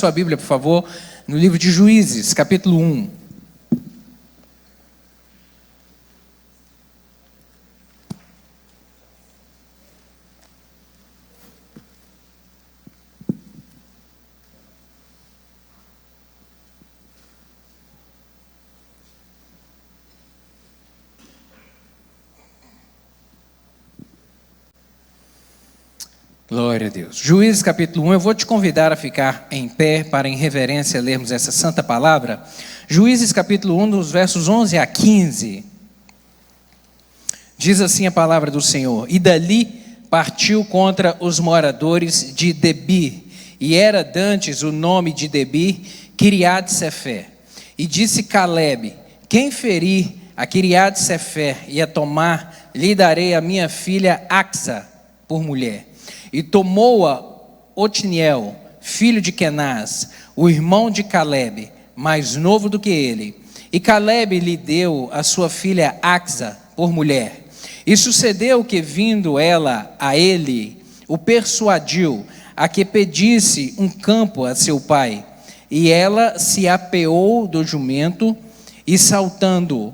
sua Bíblia, por favor, no livro de Juízes, capítulo 1. Glória a Deus. Juízes capítulo 1, eu vou te convidar a ficar em pé para em reverência lermos essa santa palavra. Juízes capítulo 1, dos versos 11 a 15. Diz assim a palavra do Senhor: E dali partiu contra os moradores de Debir, e era dantes o nome de Debir, Quiriate-Sefer. E disse Calebe: Quem ferir a Quiriate-Sefer e a tomar, lhe darei a minha filha Axa por mulher. E tomou-a Otniel, filho de Kenaz, o irmão de Calebe, mais novo do que ele. E Calebe lhe deu a sua filha Axa por mulher. E sucedeu que, vindo ela a ele, o persuadiu a que pedisse um campo a seu pai. E ela se apeou do jumento e saltando.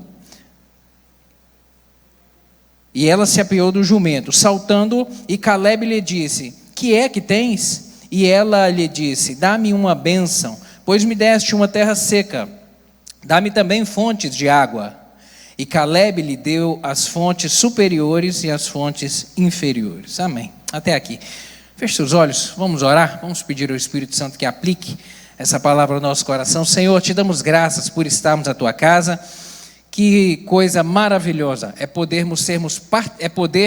E ela se apeou do jumento, saltando, e Calebe lhe disse: Que é que tens? E ela lhe disse: Dá-me uma bênção, pois me deste uma terra seca. Dá-me também fontes de água. E Calebe lhe deu as fontes superiores e as fontes inferiores. Amém. Até aqui. Feche seus olhos, vamos orar, vamos pedir ao Espírito Santo que aplique essa palavra ao nosso coração. Senhor, te damos graças por estarmos à tua casa. Que coisa maravilhosa é poder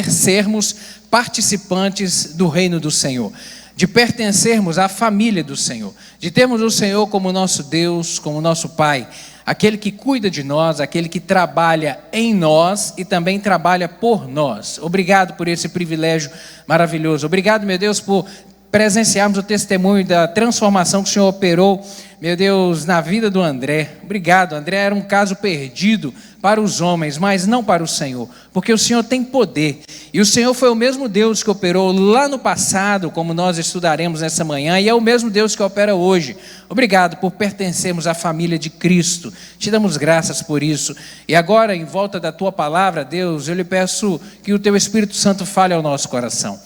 sermos participantes do reino do Senhor, de pertencermos à família do Senhor, de termos o Senhor como nosso Deus, como nosso Pai, aquele que cuida de nós, aquele que trabalha em nós e também trabalha por nós. Obrigado por esse privilégio maravilhoso. Obrigado, meu Deus, por presenciarmos o testemunho da transformação que o Senhor operou, meu Deus, na vida do André. Obrigado, André era um caso perdido para os homens, mas não para o Senhor, porque o Senhor tem poder, e o Senhor foi o mesmo Deus que operou lá no passado, como nós estudaremos nessa manhã, e é o mesmo Deus que opera hoje. Obrigado por pertencermos à família de Cristo, te damos graças por isso. E agora, em volta da tua palavra, Deus, eu lhe peço que o teu Espírito Santo fale ao nosso coração.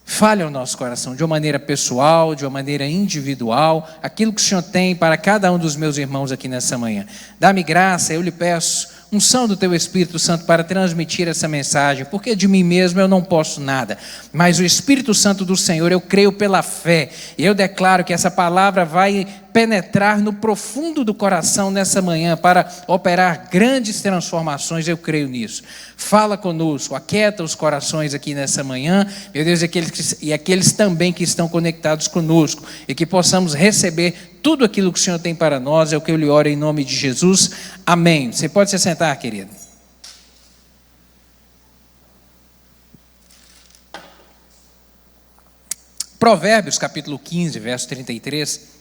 Fale ao nosso coração de uma maneira pessoal, de uma maneira individual, aquilo que o Senhor tem para cada um dos meus irmãos aqui nessa manhã. Dá-me graça, eu lhe peço, unção do teu Espírito Santo para transmitir essa mensagem, porque de mim mesmo eu não posso nada, mas o Espírito Santo do Senhor, eu creio pela fé, e eu declaro que essa palavra vai penetrar no profundo do coração nessa manhã, para operar grandes transformações, eu creio nisso. Fala conosco, aquieta os corações aqui nessa manhã, meu Deus, e aqueles também que estão conectados conosco, e que possamos receber tudo aquilo que o Senhor tem para nós, é o que eu lhe oro em nome de Jesus, amém. Você pode se sentar, querido. Provérbios capítulo 15, verso 33,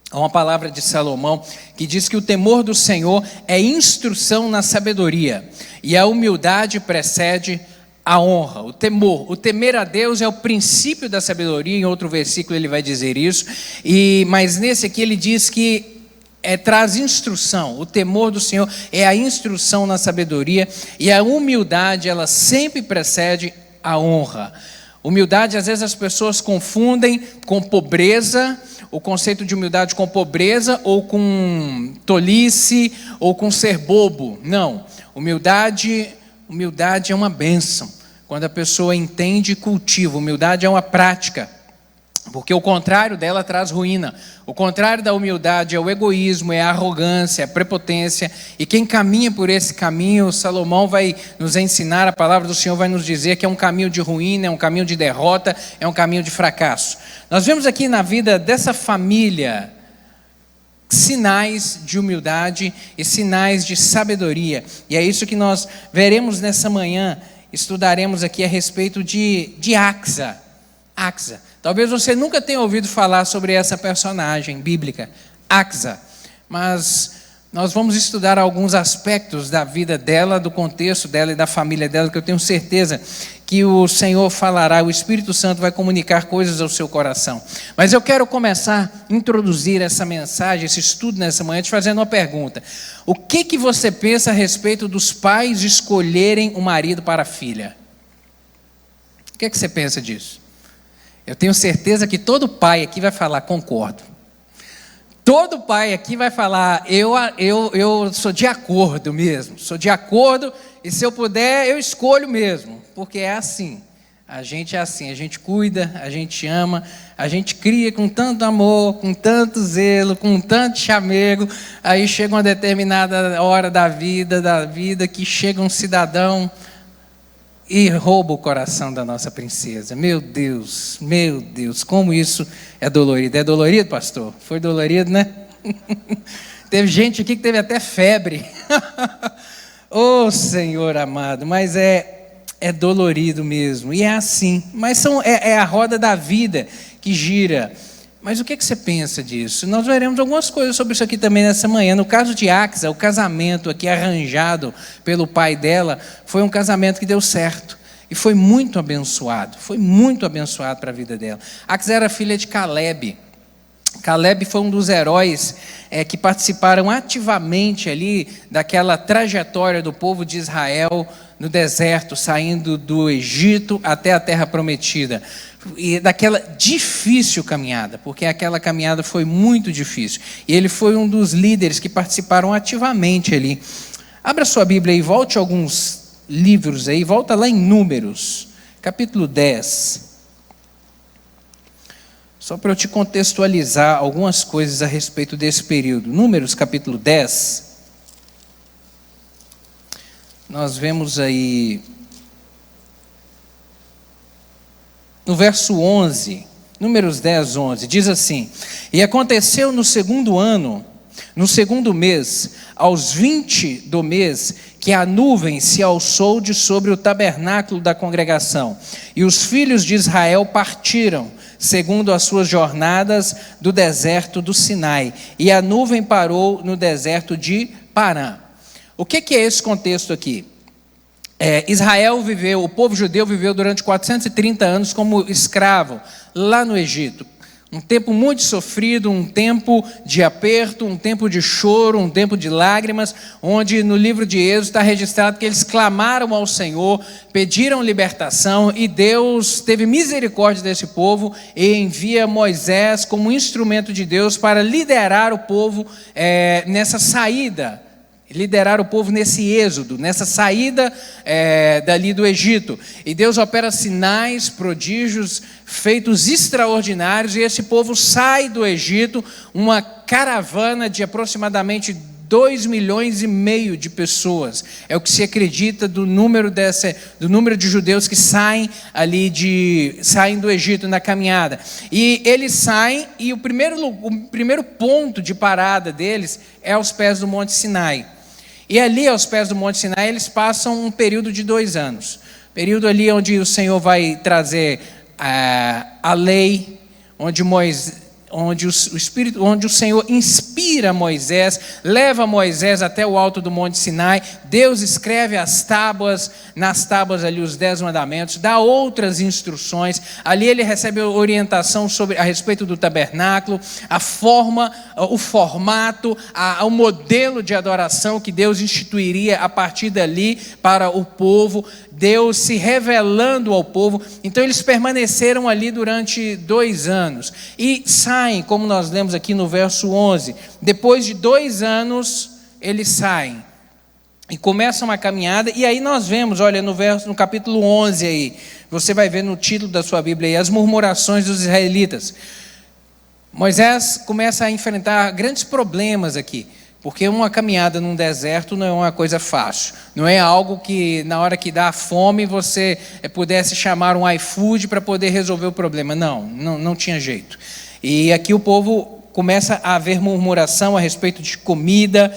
há uma palavra de Salomão que diz que o temor do Senhor é instrução na sabedoria, e a humildade precede a honra. O temer a Deus é o princípio da sabedoria. Em outro versículo ele vai dizer isso, mas nesse aqui ele diz que traz instrução. O temor do Senhor é a instrução na sabedoria, e a humildade, ela sempre precede a honra. Humildade, às vezes as pessoas confundem com pobreza, o conceito de humildade com pobreza, ou com tolice, ou com ser bobo. Não, humildade é uma bênção, quando a pessoa entende e cultiva. Humildade é uma prática, porque o contrário dela traz ruína. O contrário da humildade é o egoísmo, é a arrogância, é a prepotência, e quem caminha por esse caminho, Salomão vai nos ensinar, a palavra do Senhor vai nos dizer que é um caminho de ruína, é um caminho de derrota, é um caminho de fracasso. Nós vemos aqui na vida dessa família sinais de humildade e sinais de sabedoria, e é isso que nós veremos nessa manhã. Estudaremos aqui a respeito de Axa. Talvez você nunca tenha ouvido falar sobre essa personagem bíblica, Axa, mas nós vamos estudar alguns aspectos da vida dela, do contexto dela e da família dela, que eu tenho certeza que o Senhor falará, o Espírito Santo vai comunicar coisas ao seu coração. Mas eu quero começar a introduzir essa mensagem, esse estudo nessa manhã, te fazendo uma pergunta. O que você pensa a respeito dos pais escolherem um marido para a filha? O que você pensa disso? Eu tenho certeza que todo pai aqui vai falar, concordo. Todo pai aqui vai falar, eu sou de acordo mesmo, sou de acordo, e se eu puder, eu escolho mesmo, porque é assim, a gente é assim, a gente cuida, a gente ama, a gente cria com tanto amor, com tanto zelo, com tanto chamego, aí chega uma determinada hora da vida que chega um cidadão e rouba o coração da nossa princesa. Meu Deus, como isso é dolorido. É dolorido, pastor? Foi dolorido, né? Teve gente aqui que teve até febre. Oh, Senhor amado, mas é dolorido mesmo. E é assim, mas é a roda da vida que gira. Mas o que você pensa disso? Nós veremos algumas coisas sobre isso aqui também nessa manhã. No caso de Axa, o casamento aqui arranjado pelo pai dela, foi um casamento que deu certo. E foi muito abençoado para a vida dela. Axa era filha de Caleb. Caleb foi um dos heróis que participaram ativamente ali daquela trajetória do povo de Israel no deserto, saindo do Egito até a terra prometida. E daquela difícil caminhada, porque aquela caminhada foi muito difícil. E ele foi um dos líderes que participaram ativamente ali. Abra sua Bíblia e volte alguns livros aí, volta lá em Números, capítulo 10. Só para eu te contextualizar algumas coisas a respeito desse período. Números, capítulo 10. Nós vemos aí no verso 11, Números 10, 11, diz assim: E aconteceu no segundo ano, no segundo mês, aos 20 do mês, que a nuvem se alçou de sobre o tabernáculo da congregação, e os filhos de Israel partiram, segundo as suas jornadas, do deserto do Sinai, e a nuvem parou no deserto de Parã. O que é esse contexto aqui? Israel viveu, o povo judeu viveu durante 430 anos como escravo lá no Egito. Um tempo muito sofrido, um tempo de aperto, um tempo de choro, um tempo de lágrimas, onde no livro de Êxodo está registrado que eles clamaram ao Senhor, pediram libertação, e Deus teve misericórdia desse povo e envia Moisés como instrumento de Deus para liderar o povo nessa saída. Liderar o povo nesse êxodo, nessa saída dali do Egito. E Deus opera sinais, prodígios, feitos extraordinários, e esse povo sai do Egito, uma caravana de aproximadamente 2,5 milhões de pessoas. É o que se acredita do número de judeus que saem do Egito na caminhada. E eles saem, e o primeiro ponto de parada deles é aos pés do Monte Sinai. E ali aos pés do Monte Sinai eles passam um período de 2 anos. Período ali onde o Senhor vai trazer a lei, onde o Senhor inspira Moisés, leva Moisés até o alto do Monte Sinai. Deus escreve nas tábuas ali os 10 mandamentos, dá outras instruções. Ali ele recebe orientação a respeito do tabernáculo, a forma, o formato, o modelo de adoração que Deus instituiria a partir dali para o povo. Deus se revelando ao povo. Então eles permaneceram ali durante 2 anos e saem, como nós lemos aqui no verso 11. Depois de 2 anos eles saem e começam uma caminhada. E aí nós vemos, olha, no capítulo 11 aí, você vai ver no título da sua Bíblia aí, as murmurações dos israelitas. Moisés começa a enfrentar grandes problemas aqui, porque uma caminhada num deserto não é uma coisa fácil. Não é algo que na hora que dá fome você pudesse chamar um iFood para poder resolver o problema. Não tinha jeito. E aqui o povo começa a haver murmuração a respeito de comida.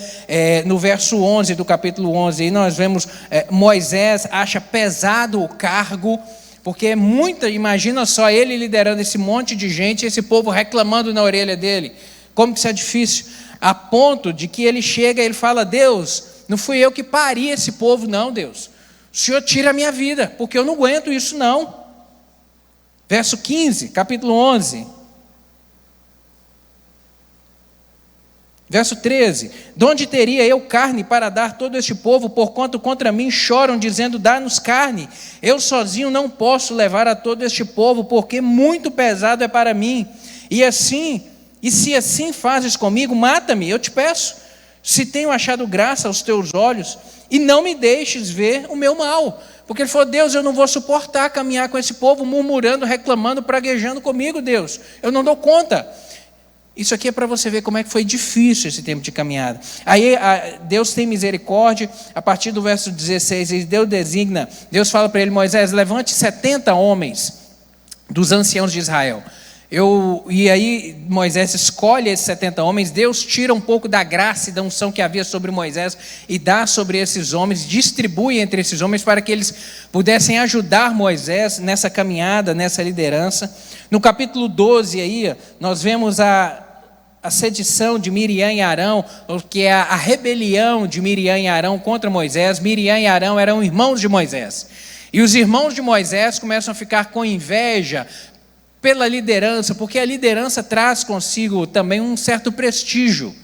No verso 11 do capítulo 11, aí nós vemos Moisés acha pesado o cargo, porque imagina só ele liderando esse monte de gente, esse povo reclamando na orelha dele. Como que isso é difícil? a ponto de que ele chega e ele fala: Deus, não fui eu que pari esse povo não, Deus. O Senhor tira a minha vida, porque eu não aguento isso não. Verso 15, capítulo 11. Verso 13: de onde teria eu carne para dar todo este povo, porquanto contra mim choram, dizendo: dá-nos carne. Eu sozinho não posso levar a todo este povo, porque muito pesado é para mim. E se assim fazes comigo, mata-me, eu te peço, se tenho achado graça aos teus olhos, e não me deixes ver o meu mal. Porque ele falou: Deus, eu não vou suportar caminhar com esse povo murmurando, reclamando, praguejando comigo, Deus. Eu não dou conta. Isso aqui é para você ver como é que foi difícil esse tempo de caminhada. Aí Deus tem misericórdia, a partir do verso 16, Deus fala para ele: Moisés, levante 70 homens dos anciãos de Israel. E aí Moisés escolhe esses 70 homens, Deus tira um pouco da graça e da unção que havia sobre Moisés e dá sobre esses homens, distribui entre esses homens para que eles pudessem ajudar Moisés nessa caminhada, nessa liderança. No capítulo 12 aí, nós vemos a sedição de Miriam e Arão, que é a rebelião de Miriam e Arão contra Moisés. Miriam e Arão eram irmãos de Moisés, e os irmãos de Moisés começam a ficar com inveja pela liderança, porque a liderança traz consigo também um certo prestígio,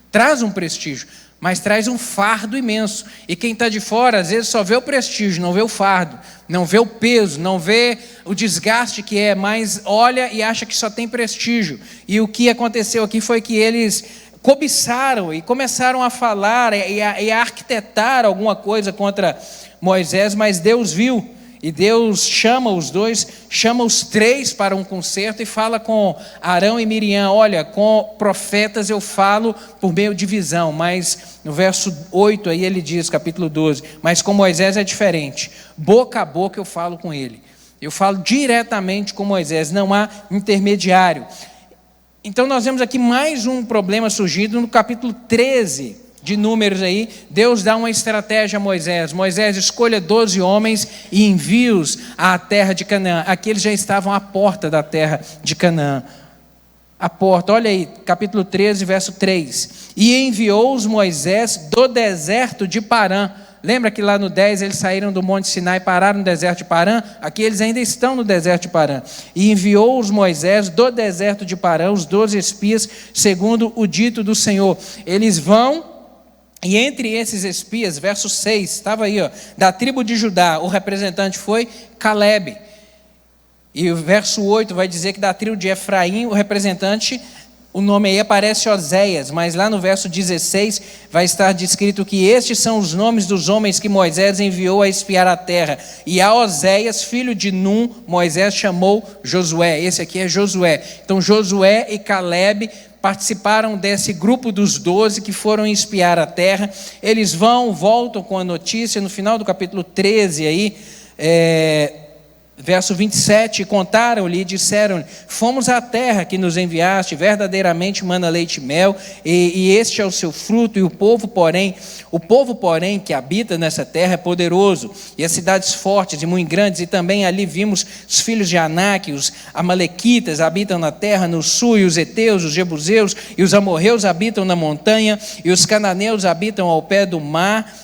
traz um prestígio, mas traz um fardo imenso, e quem está de fora às vezes só vê o prestígio, não vê o fardo, não vê o peso, não vê o desgaste que é, mas olha e acha que só tem prestígio. E o que aconteceu aqui foi que eles cobiçaram e começaram a falar e a arquitetar alguma coisa contra Moisés, mas Deus viu. E Deus chama os dois, chama os três para um concerto e fala com Arão e Miriam: olha, com profetas eu falo por meio de visão. Mas no verso 8 aí ele diz, capítulo 12, mas com Moisés é diferente, boca a boca eu falo com ele. Eu falo diretamente com Moisés, não há intermediário. Então nós vemos aqui mais um problema surgido no capítulo 13 de Números aí. Deus dá uma estratégia a Moisés: Moisés, escolha 12 homens e envie-os à terra de Canaã. Aqui eles já estavam à porta da terra de Canaã, à porta. Olha aí, capítulo 13, verso 3: e enviou-os Moisés do deserto de Parã. Lembra que lá no 10 eles saíram do Monte Sinai e pararam no deserto de Parã? Aqui eles ainda estão no deserto de Parã. E enviou-os Moisés do deserto de Parã, os 12 espias, segundo o dito do Senhor. Eles vão, e entre esses espias, verso 6, estava aí, da tribo de Judá, o representante foi Calebe. E o verso 8 vai dizer que da tribo de Efraim, o representante, o nome aí aparece Oséias, mas lá no verso 16 vai estar descrito que estes são os nomes dos homens que Moisés enviou a espiar a terra. E a Oséias, filho de Num, Moisés chamou Josué. Esse aqui é Josué. Então Josué e Calebe participaram desse grupo dos 12 que foram espiar a terra. Eles voltam com a notícia, no final do capítulo 13 aí, verso 27, contaram-lhe e disseram-lhe: fomos à terra que nos enviaste, verdadeiramente mana leite e mel, e este é o seu fruto, e o povo porém que habita nessa terra é poderoso, e as cidades fortes e muito grandes, e também ali vimos os filhos de Anak, os amalequitas habitam na terra no sul, e os heteus, os jebuseus e os amorreus habitam na montanha, e os cananeus habitam ao pé do mar,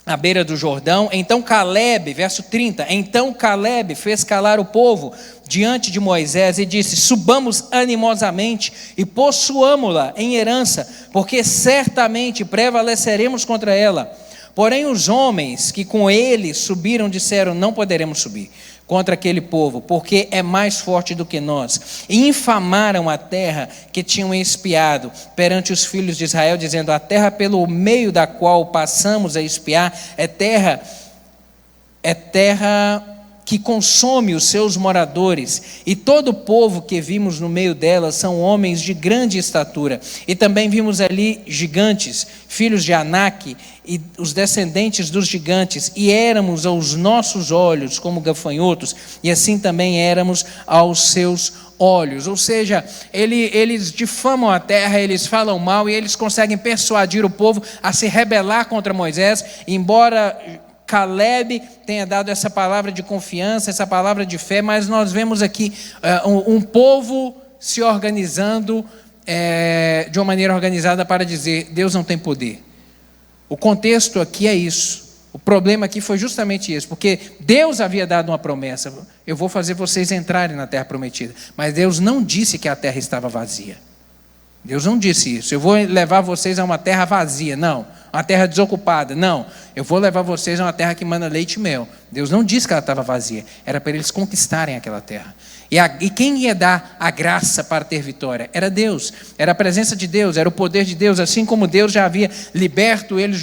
à beira do Jordão. Então Calebe, verso 30, então Calebe fez calar o povo diante de Moisés e disse: subamos animosamente e possuamo-la em herança, porque certamente prevaleceremos contra ela. Porém os homens que com ele subiram disseram: não poderemos subir contra aquele povo, porque é mais forte do que nós. E infamaram a terra que tinham espiado perante os filhos de Israel, dizendo: a terra pelo meio da qual passamos a espiar é terra que consome os seus moradores, e todo o povo que vimos no meio dela são homens de grande estatura. E também vimos ali gigantes, filhos de Anak, e os descendentes dos gigantes, e éramos aos nossos olhos como gafanhotos, e assim também éramos aos seus olhos. Ou seja, eles difamam a terra, eles falam mal, e eles conseguem persuadir o povo a se rebelar contra Moisés, embora Calebe tenha dado essa palavra de confiança, essa palavra de fé, mas nós vemos aqui um povo se organizando de uma maneira organizada para dizer: Deus não tem poder. O contexto aqui é isso. O problema aqui foi justamente isso, porque Deus havia dado uma promessa: eu vou fazer vocês entrarem na terra prometida. Mas Deus não disse que a terra estava vazia. Deus não disse isso: eu vou levar vocês a uma terra vazia. Não. Uma terra desocupada. Não. Eu vou levar vocês a uma terra que mana leite e mel. Deus não disse que ela estava vazia. Era para eles conquistarem aquela terra. E quem ia dar a graça para ter vitória? Era Deus. Era a presença de Deus, era o poder de Deus. Assim como Deus já havia liberto eles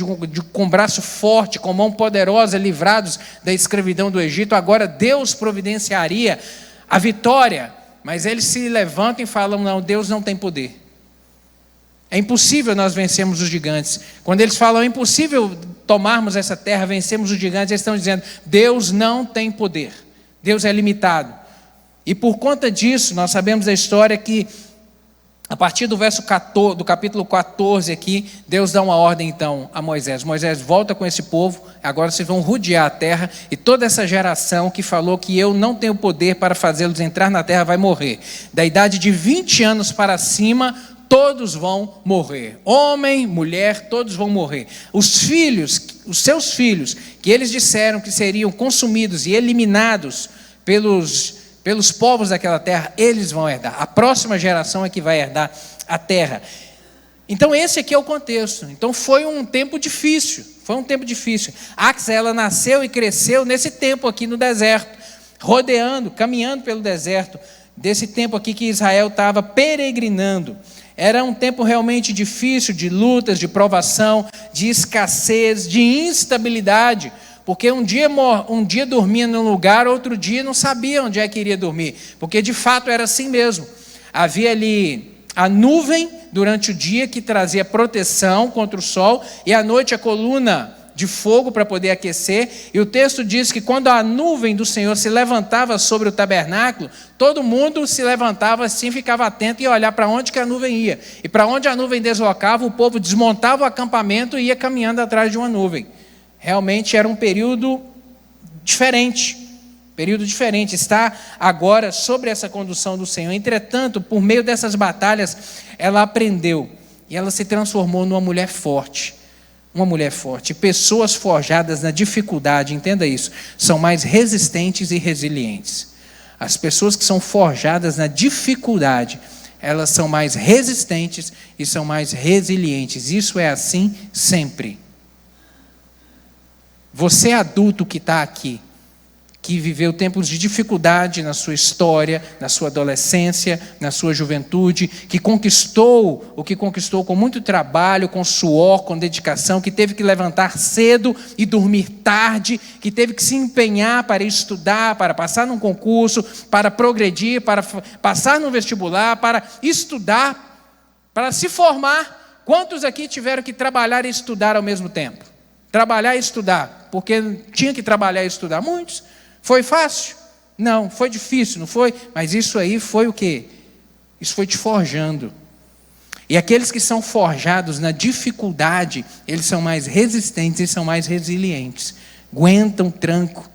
com braço forte, com mão poderosa, livrados da escravidão do Egito, agora Deus providenciaria a vitória. Mas eles se levantam e falam: não, Deus não tem poder. É impossível nós vencermos os gigantes. Quando eles falam: é impossível tomarmos essa terra, vencermos os gigantes, eles estão dizendo: Deus não tem poder. Deus é limitado. E por conta disso, nós sabemos a história que, a partir do verso 14, do capítulo 14 aqui, Deus dá uma ordem então a Moisés: Moisés, volta com esse povo, agora vocês vão rodear a terra, e toda essa geração que falou que eu não tenho poder para fazê-los entrar na terra vai morrer. Da idade de 20 anos para cima, todos vão morrer. Homem, mulher, todos vão morrer. Os seus filhos, que eles disseram que seriam consumidos e eliminados pelos povos daquela terra, eles vão herdar. A próxima geração é que vai herdar a terra. Então esse aqui é o contexto. Então foi um tempo difícil. Axa, ela nasceu e cresceu nesse tempo aqui no deserto, rodeando, caminhando pelo deserto, desse tempo aqui que Israel estava peregrinando. Era um tempo realmente difícil, de lutas, de provação, de escassez, de instabilidade. Porque um dia dormia num lugar, outro dia não sabia onde é que iria dormir. Porque de fato era assim mesmo. Havia ali a nuvem durante o dia que trazia proteção contra o sol, e à noite a coluna de fogo para poder aquecer. E o texto diz que quando a nuvem do Senhor se levantava sobre o tabernáculo, todo mundo se levantava assim, ficava atento e ia olhar para onde que a nuvem ia. E para onde a nuvem deslocava, o povo desmontava o acampamento e ia caminhando atrás de uma nuvem. Realmente era um período diferente, está agora sobre essa condução do Senhor. Entretanto, por meio dessas batalhas, ela aprendeu, e ela se transformou numa mulher forte. Pessoas forjadas na dificuldade, entenda isso, são mais resistentes e resilientes. As pessoas que são forjadas na dificuldade, elas são mais resistentes e são mais resilientes. Isso é assim sempre. Você adulto que está aqui, que viveu tempos de dificuldade na sua história, na sua adolescência, na sua juventude, que conquistou o que conquistou com muito trabalho, com suor, com dedicação, que teve que levantar cedo e dormir tarde, que teve que se empenhar para estudar, para passar num concurso, para progredir, para passar no vestibular, para estudar, para se formar. Quantos aqui tiveram que trabalhar e estudar ao mesmo tempo? Trabalhar e estudar, porque tinha que trabalhar e estudar. Muitos. Foi fácil? Não. Foi difícil? Não foi? Mas isso aí foi o quê? Isso foi te forjando. E aqueles que são forjados na dificuldade, eles são mais resistentes e são mais resilientes. Aguentam tranco.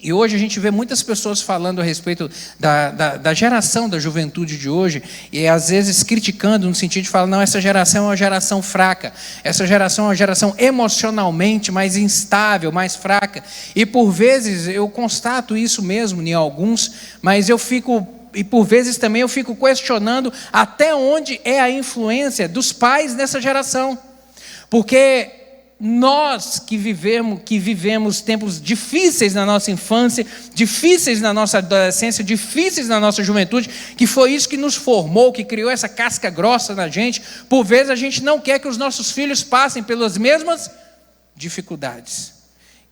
E hoje a gente vê muitas pessoas falando a respeito da geração da juventude de hoje, e às vezes criticando no sentido de falar: não, essa geração é uma geração fraca, essa geração é uma geração emocionalmente mais instável, mais fraca. E por vezes eu constato isso mesmo em alguns, mas por vezes também eu fico questionando até onde é a influência dos pais nessa geração. Porque nós que vivemos tempos difíceis na nossa infância, difíceis na nossa adolescência, difíceis na nossa juventude, que foi isso que nos formou, que criou essa casca grossa na gente, por vezes a gente não quer que os nossos filhos passem pelas mesmas dificuldades.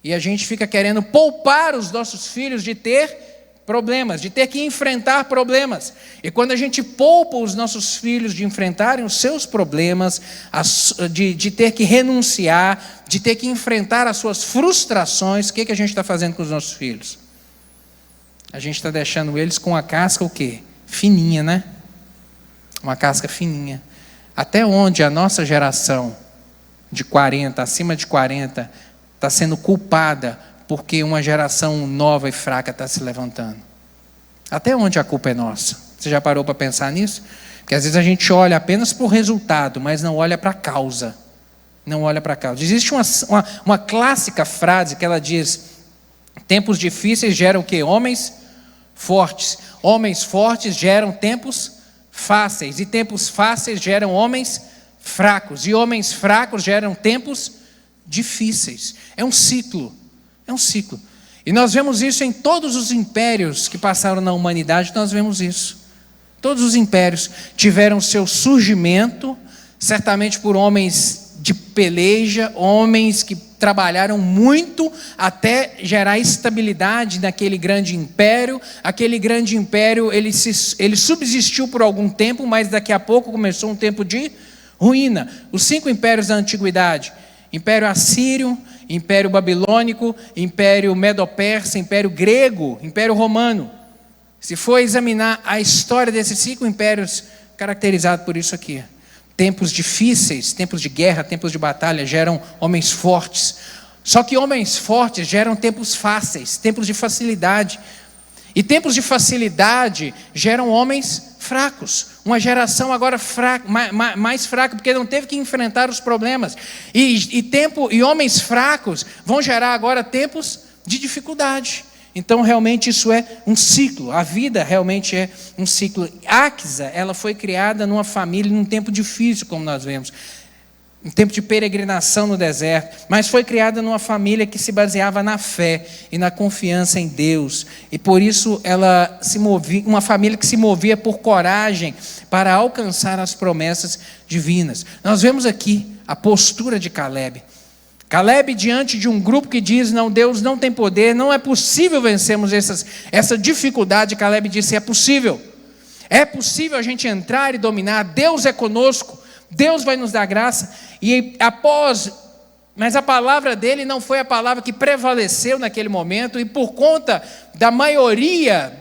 E a gente fica querendo poupar os nossos filhos de ter problemas, de ter que enfrentar problemas. E quando a gente poupa os nossos filhos de enfrentarem os seus problemas, de ter que renunciar, de ter que enfrentar as suas frustrações, o que a gente está fazendo com os nossos filhos? A gente está deixando eles com a casca o quê? Fininha, né? Uma casca fininha. Até onde a nossa geração de 40, acima de 40, está sendo culpada porque uma geração nova e fraca está se levantando? Até onde a culpa é nossa? Você já parou para pensar nisso? Porque às vezes a gente olha apenas para o resultado, mas não olha para a causa. Não olha para a causa. Existe uma clássica frase que ela diz: tempos difíceis geram o quê? Homens fortes. Homens fortes geram tempos fáceis. E tempos fáceis geram homens fracos. E homens fracos geram tempos difíceis. É um ciclo. É um ciclo. E nós vemos isso em todos os impérios que passaram na humanidade, nós vemos isso. Todos os impérios tiveram seu surgimento, certamente por homens de peleja, homens que trabalharam muito até gerar estabilidade naquele grande império. Aquele grande império, ele subsistiu por algum tempo, mas daqui a pouco começou um tempo de ruína. Os 5 impérios da antiguidade: Império Assírio, Império Babilônico, Império Medo-Persa, Império Grego, Império Romano. Se for examinar a história desses 5 impérios, caracterizado por isso aqui: tempos difíceis, tempos de guerra, tempos de batalha, geram homens fortes. Só que homens fortes geram tempos fáceis, tempos de facilidade. E tempos de facilidade geram homens fracos. Uma geração agora fraca, mais fraca, porque não teve que enfrentar os problemas. E homens fracos vão gerar agora tempos de dificuldade. Então, realmente, isso é um ciclo. A vida realmente é um ciclo. Axa, ela foi criada numa família, num tempo difícil, como nós vemos. Um tempo de peregrinação no deserto. Mas foi criada numa família que se baseava na fé e na confiança em Deus. E por isso ela se movia, uma família que se movia por coragem para alcançar as promessas divinas. Nós vemos aqui a postura de Caleb. Caleb, diante de um grupo que diz: não, Deus não tem poder, não é possível vencermos essa dificuldade. Caleb disse: é possível a gente entrar e dominar, Deus é conosco, Deus vai nos dar graça. Mas a palavra dele não foi a palavra que prevaleceu naquele momento, e por conta da maioria,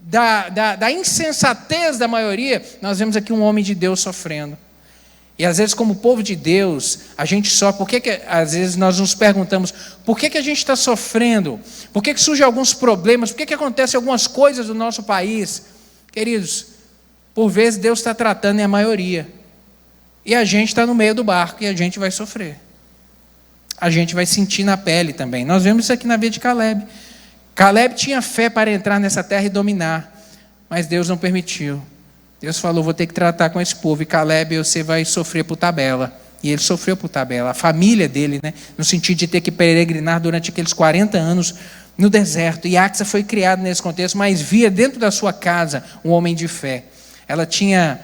da insensatez da maioria, nós vemos aqui um homem de Deus sofrendo. E às vezes, como povo de Deus, a gente sofre. Por que às vezes nós nos perguntamos: por que a gente está sofrendo? Por que surgem alguns problemas? Por que acontecem algumas coisas no nosso país? Queridos, por vezes Deus está tratando em a maioria. E a gente está no meio do barco e a gente vai sofrer. A gente vai sentir na pele também. Nós vemos isso aqui na vida de Caleb. Caleb tinha fé para entrar nessa terra e dominar, mas Deus não permitiu. Deus falou: vou ter que tratar com esse povo, e Caleb, você vai sofrer por tabela. E ele sofreu por tabela. A família dele, né, no sentido de ter que peregrinar durante aqueles 40 anos no deserto. E Axa foi criado nesse contexto, mas via dentro da sua casa um homem de fé. Ela tinha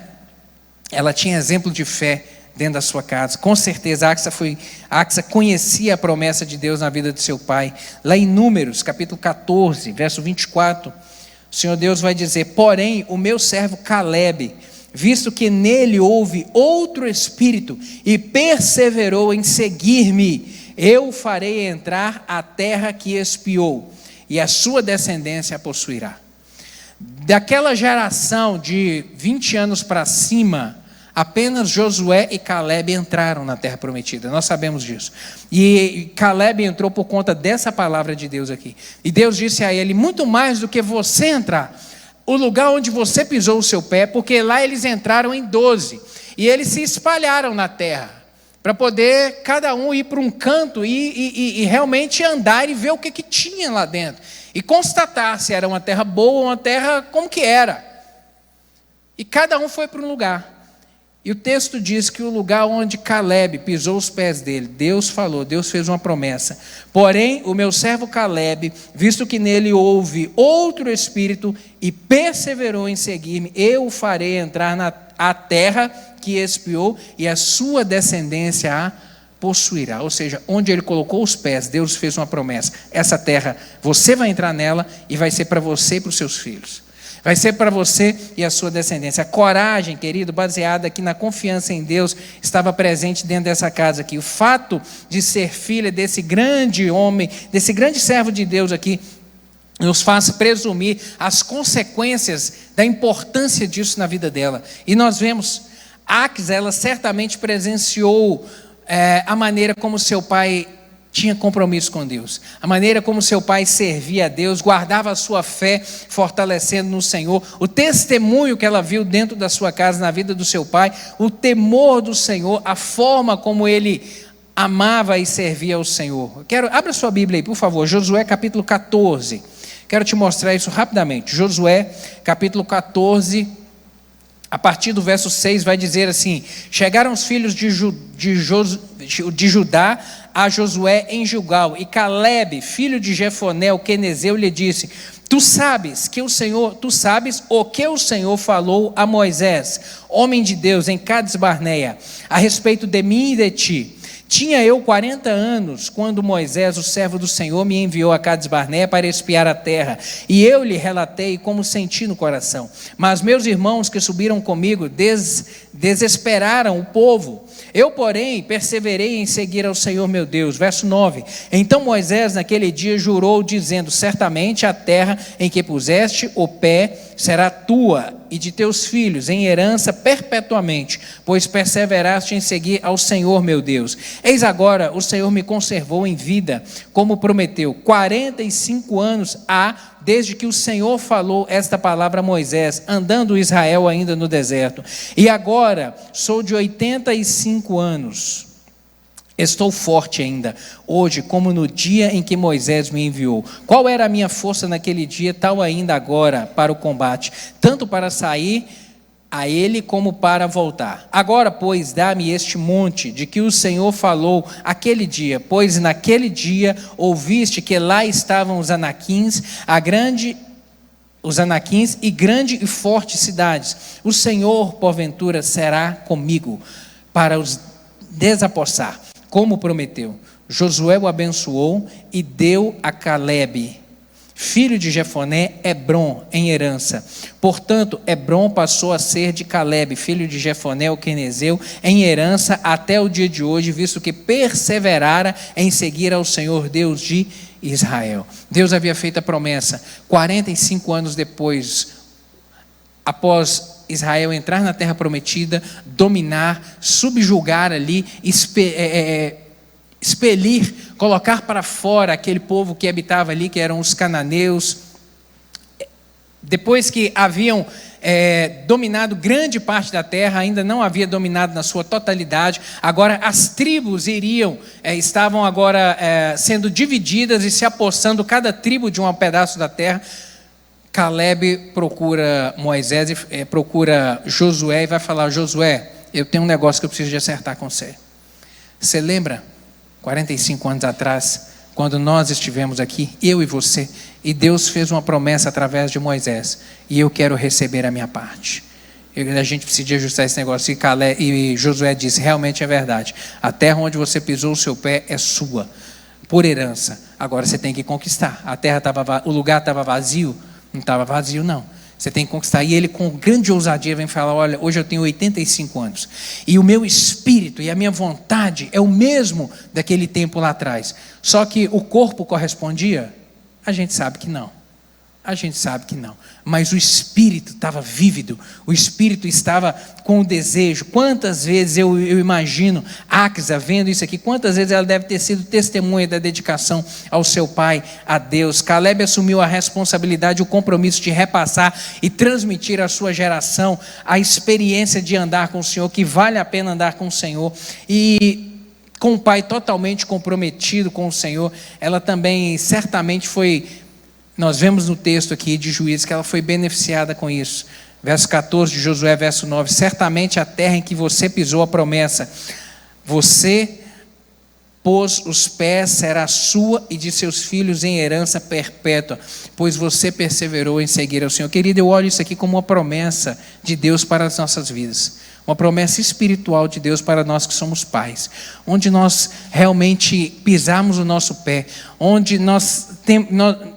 exemplo de fé dentro da sua casa. Com certeza Axa conhecia a promessa de Deus na vida de seu pai. Lá em Números, capítulo 14, verso 24, o Senhor Deus vai dizer: porém, o meu servo Caleb, visto que nele houve outro espírito e perseverou em seguir-me, eu o farei entrar à terra que espiou, e a sua descendência a possuirá. Daquela geração de 20 anos para cima, apenas Josué e Caleb entraram na terra prometida. Nós sabemos disso. E Caleb entrou por conta dessa palavra de Deus aqui. E Deus disse a ele: muito mais do que você entrar, o lugar onde você pisou o seu pé, porque lá eles entraram em 12. E eles se espalharam na terra, para poder cada um ir para um canto e realmente andar e ver o que tinha lá dentro. E constatar se era uma terra boa ou uma terra como que era. E cada um foi para um lugar. E o texto diz que o lugar onde Caleb pisou os pés dele, Deus falou, Deus fez uma promessa: porém, o meu servo Caleb, visto que nele houve outro espírito e perseverou em seguir-me, eu o farei entrar na terra que espiou, e a sua descendência a possuirá. Ou seja, onde ele colocou os pés, Deus fez uma promessa: essa terra, você vai entrar nela e vai ser para você e para os seus filhos. Vai ser para você e a sua descendência. A coragem, querido, baseada aqui na confiança em Deus, estava presente dentro dessa casa aqui. O fato de ser filha desse grande homem, desse grande servo de Deus aqui, nos faz presumir as consequências da importância disso na vida dela. E nós vemos, Axa, ela certamente presenciou a maneira como seu pai tinha compromisso com Deus. A maneira como seu pai servia a Deus, guardava a sua fé, fortalecendo no Senhor. O testemunho que ela viu dentro da sua casa, na vida do seu pai, o temor do Senhor, a forma como ele amava e servia ao Senhor. Abra sua Bíblia aí, por favor, Josué capítulo 14. Quero te mostrar isso rapidamente. Josué capítulo 14, a partir do verso 6, vai dizer assim: chegaram os filhos de Judá a Josué em Gilgal, e Calebe, filho de Jefoné, o quenezeu, lhe disse: tu sabes o que o Senhor falou a Moisés, homem de Deus, em Cades Barneia, a respeito de mim e de ti. Tinha eu 40 anos, quando Moisés, o servo do Senhor, me enviou a Cades Barneia para espiar a terra, e eu lhe relatei como senti no coração. Mas meus irmãos que subiram comigo desesperaram o povo. Eu, porém, perseverei em seguir ao Senhor meu Deus. Verso 9: então Moisés naquele dia jurou, dizendo: certamente a terra em que puseste o pé será tua e de teus filhos em herança perpetuamente, pois perseveraste em seguir ao Senhor meu Deus. Eis agora o Senhor me conservou em vida, como prometeu. 45 anos há desde que o Senhor falou esta palavra a Moisés, andando Israel ainda no deserto. E agora sou de 85 anos. Estou forte ainda, hoje, como no dia em que Moisés me enviou. Qual era a minha força naquele dia, tal ainda agora para o combate, tanto para sair a ele como para voltar. Agora, pois, dá-me este monte de que o Senhor falou aquele dia, pois naquele dia ouviste que lá estavam os anaquins e grande e forte cidades. O Senhor, porventura, será comigo para os desapossar, como prometeu. Josué o abençoou e deu a Calebe, filho de Jefoné, Hebrom em herança. Portanto, Hebrom passou a ser de Calebe, filho de Jefoné, o quenezeu, em herança até o dia de hoje, visto que perseverara em seguir ao Senhor Deus de Israel. Deus havia feito a promessa. 45 anos depois, após Israel entrar na terra prometida, dominar, subjugar ali, expelir, colocar para fora aquele povo que habitava ali, que eram os cananeus. Depois que haviam dominado grande parte da terra, ainda não havia dominado na sua totalidade, agora as tribos estavam agora sendo divididas e se apossando, cada tribo de um pedaço da terra. Calebe procura Moisés, procura Josué e vai falar: Josué, eu tenho um negócio que eu preciso de acertar com você. Você lembra, 45 anos atrás, quando nós estivemos aqui, eu e você, e Deus fez uma promessa através de Moisés, e eu quero receber a minha parte. A gente precisa ajustar esse negócio. E Josué disse: realmente é verdade, a terra onde você pisou o seu pé é sua, por herança. Agora você tem que conquistar. O lugar estava vazio. Não estava vazio, não. Você tem que conquistar. E ele, com grande ousadia, vem falar: olha, hoje eu tenho 85 anos. E o meu espírito e a minha vontade é o mesmo daquele tempo lá atrás. Só que o corpo correspondia? A gente sabe que não. A gente sabe que não. Mas o espírito estava vívido. O espírito estava com o desejo. Quantas vezes eu imagino Axa vendo isso aqui, quantas vezes ela deve ter sido testemunha da dedicação ao seu pai, a Deus. Calebe assumiu a responsabilidade, o compromisso de repassar e transmitir à sua geração a experiência de andar com o Senhor, que vale a pena andar com o Senhor. E com o pai totalmente comprometido com o Senhor, ela também certamente foi... Nós vemos no texto aqui de Juízes que ela foi beneficiada com isso. Verso 14 de Josué, verso 9: certamente a terra em que você pisou a promessa, você pôs os pés, será sua e de seus filhos em herança perpétua, pois você perseverou em seguir ao Senhor. Querido, eu olho isso aqui como uma promessa de Deus para as nossas vidas. Uma promessa espiritual de Deus para nós que somos pais, onde nós realmente pisamos o nosso pé, onde nós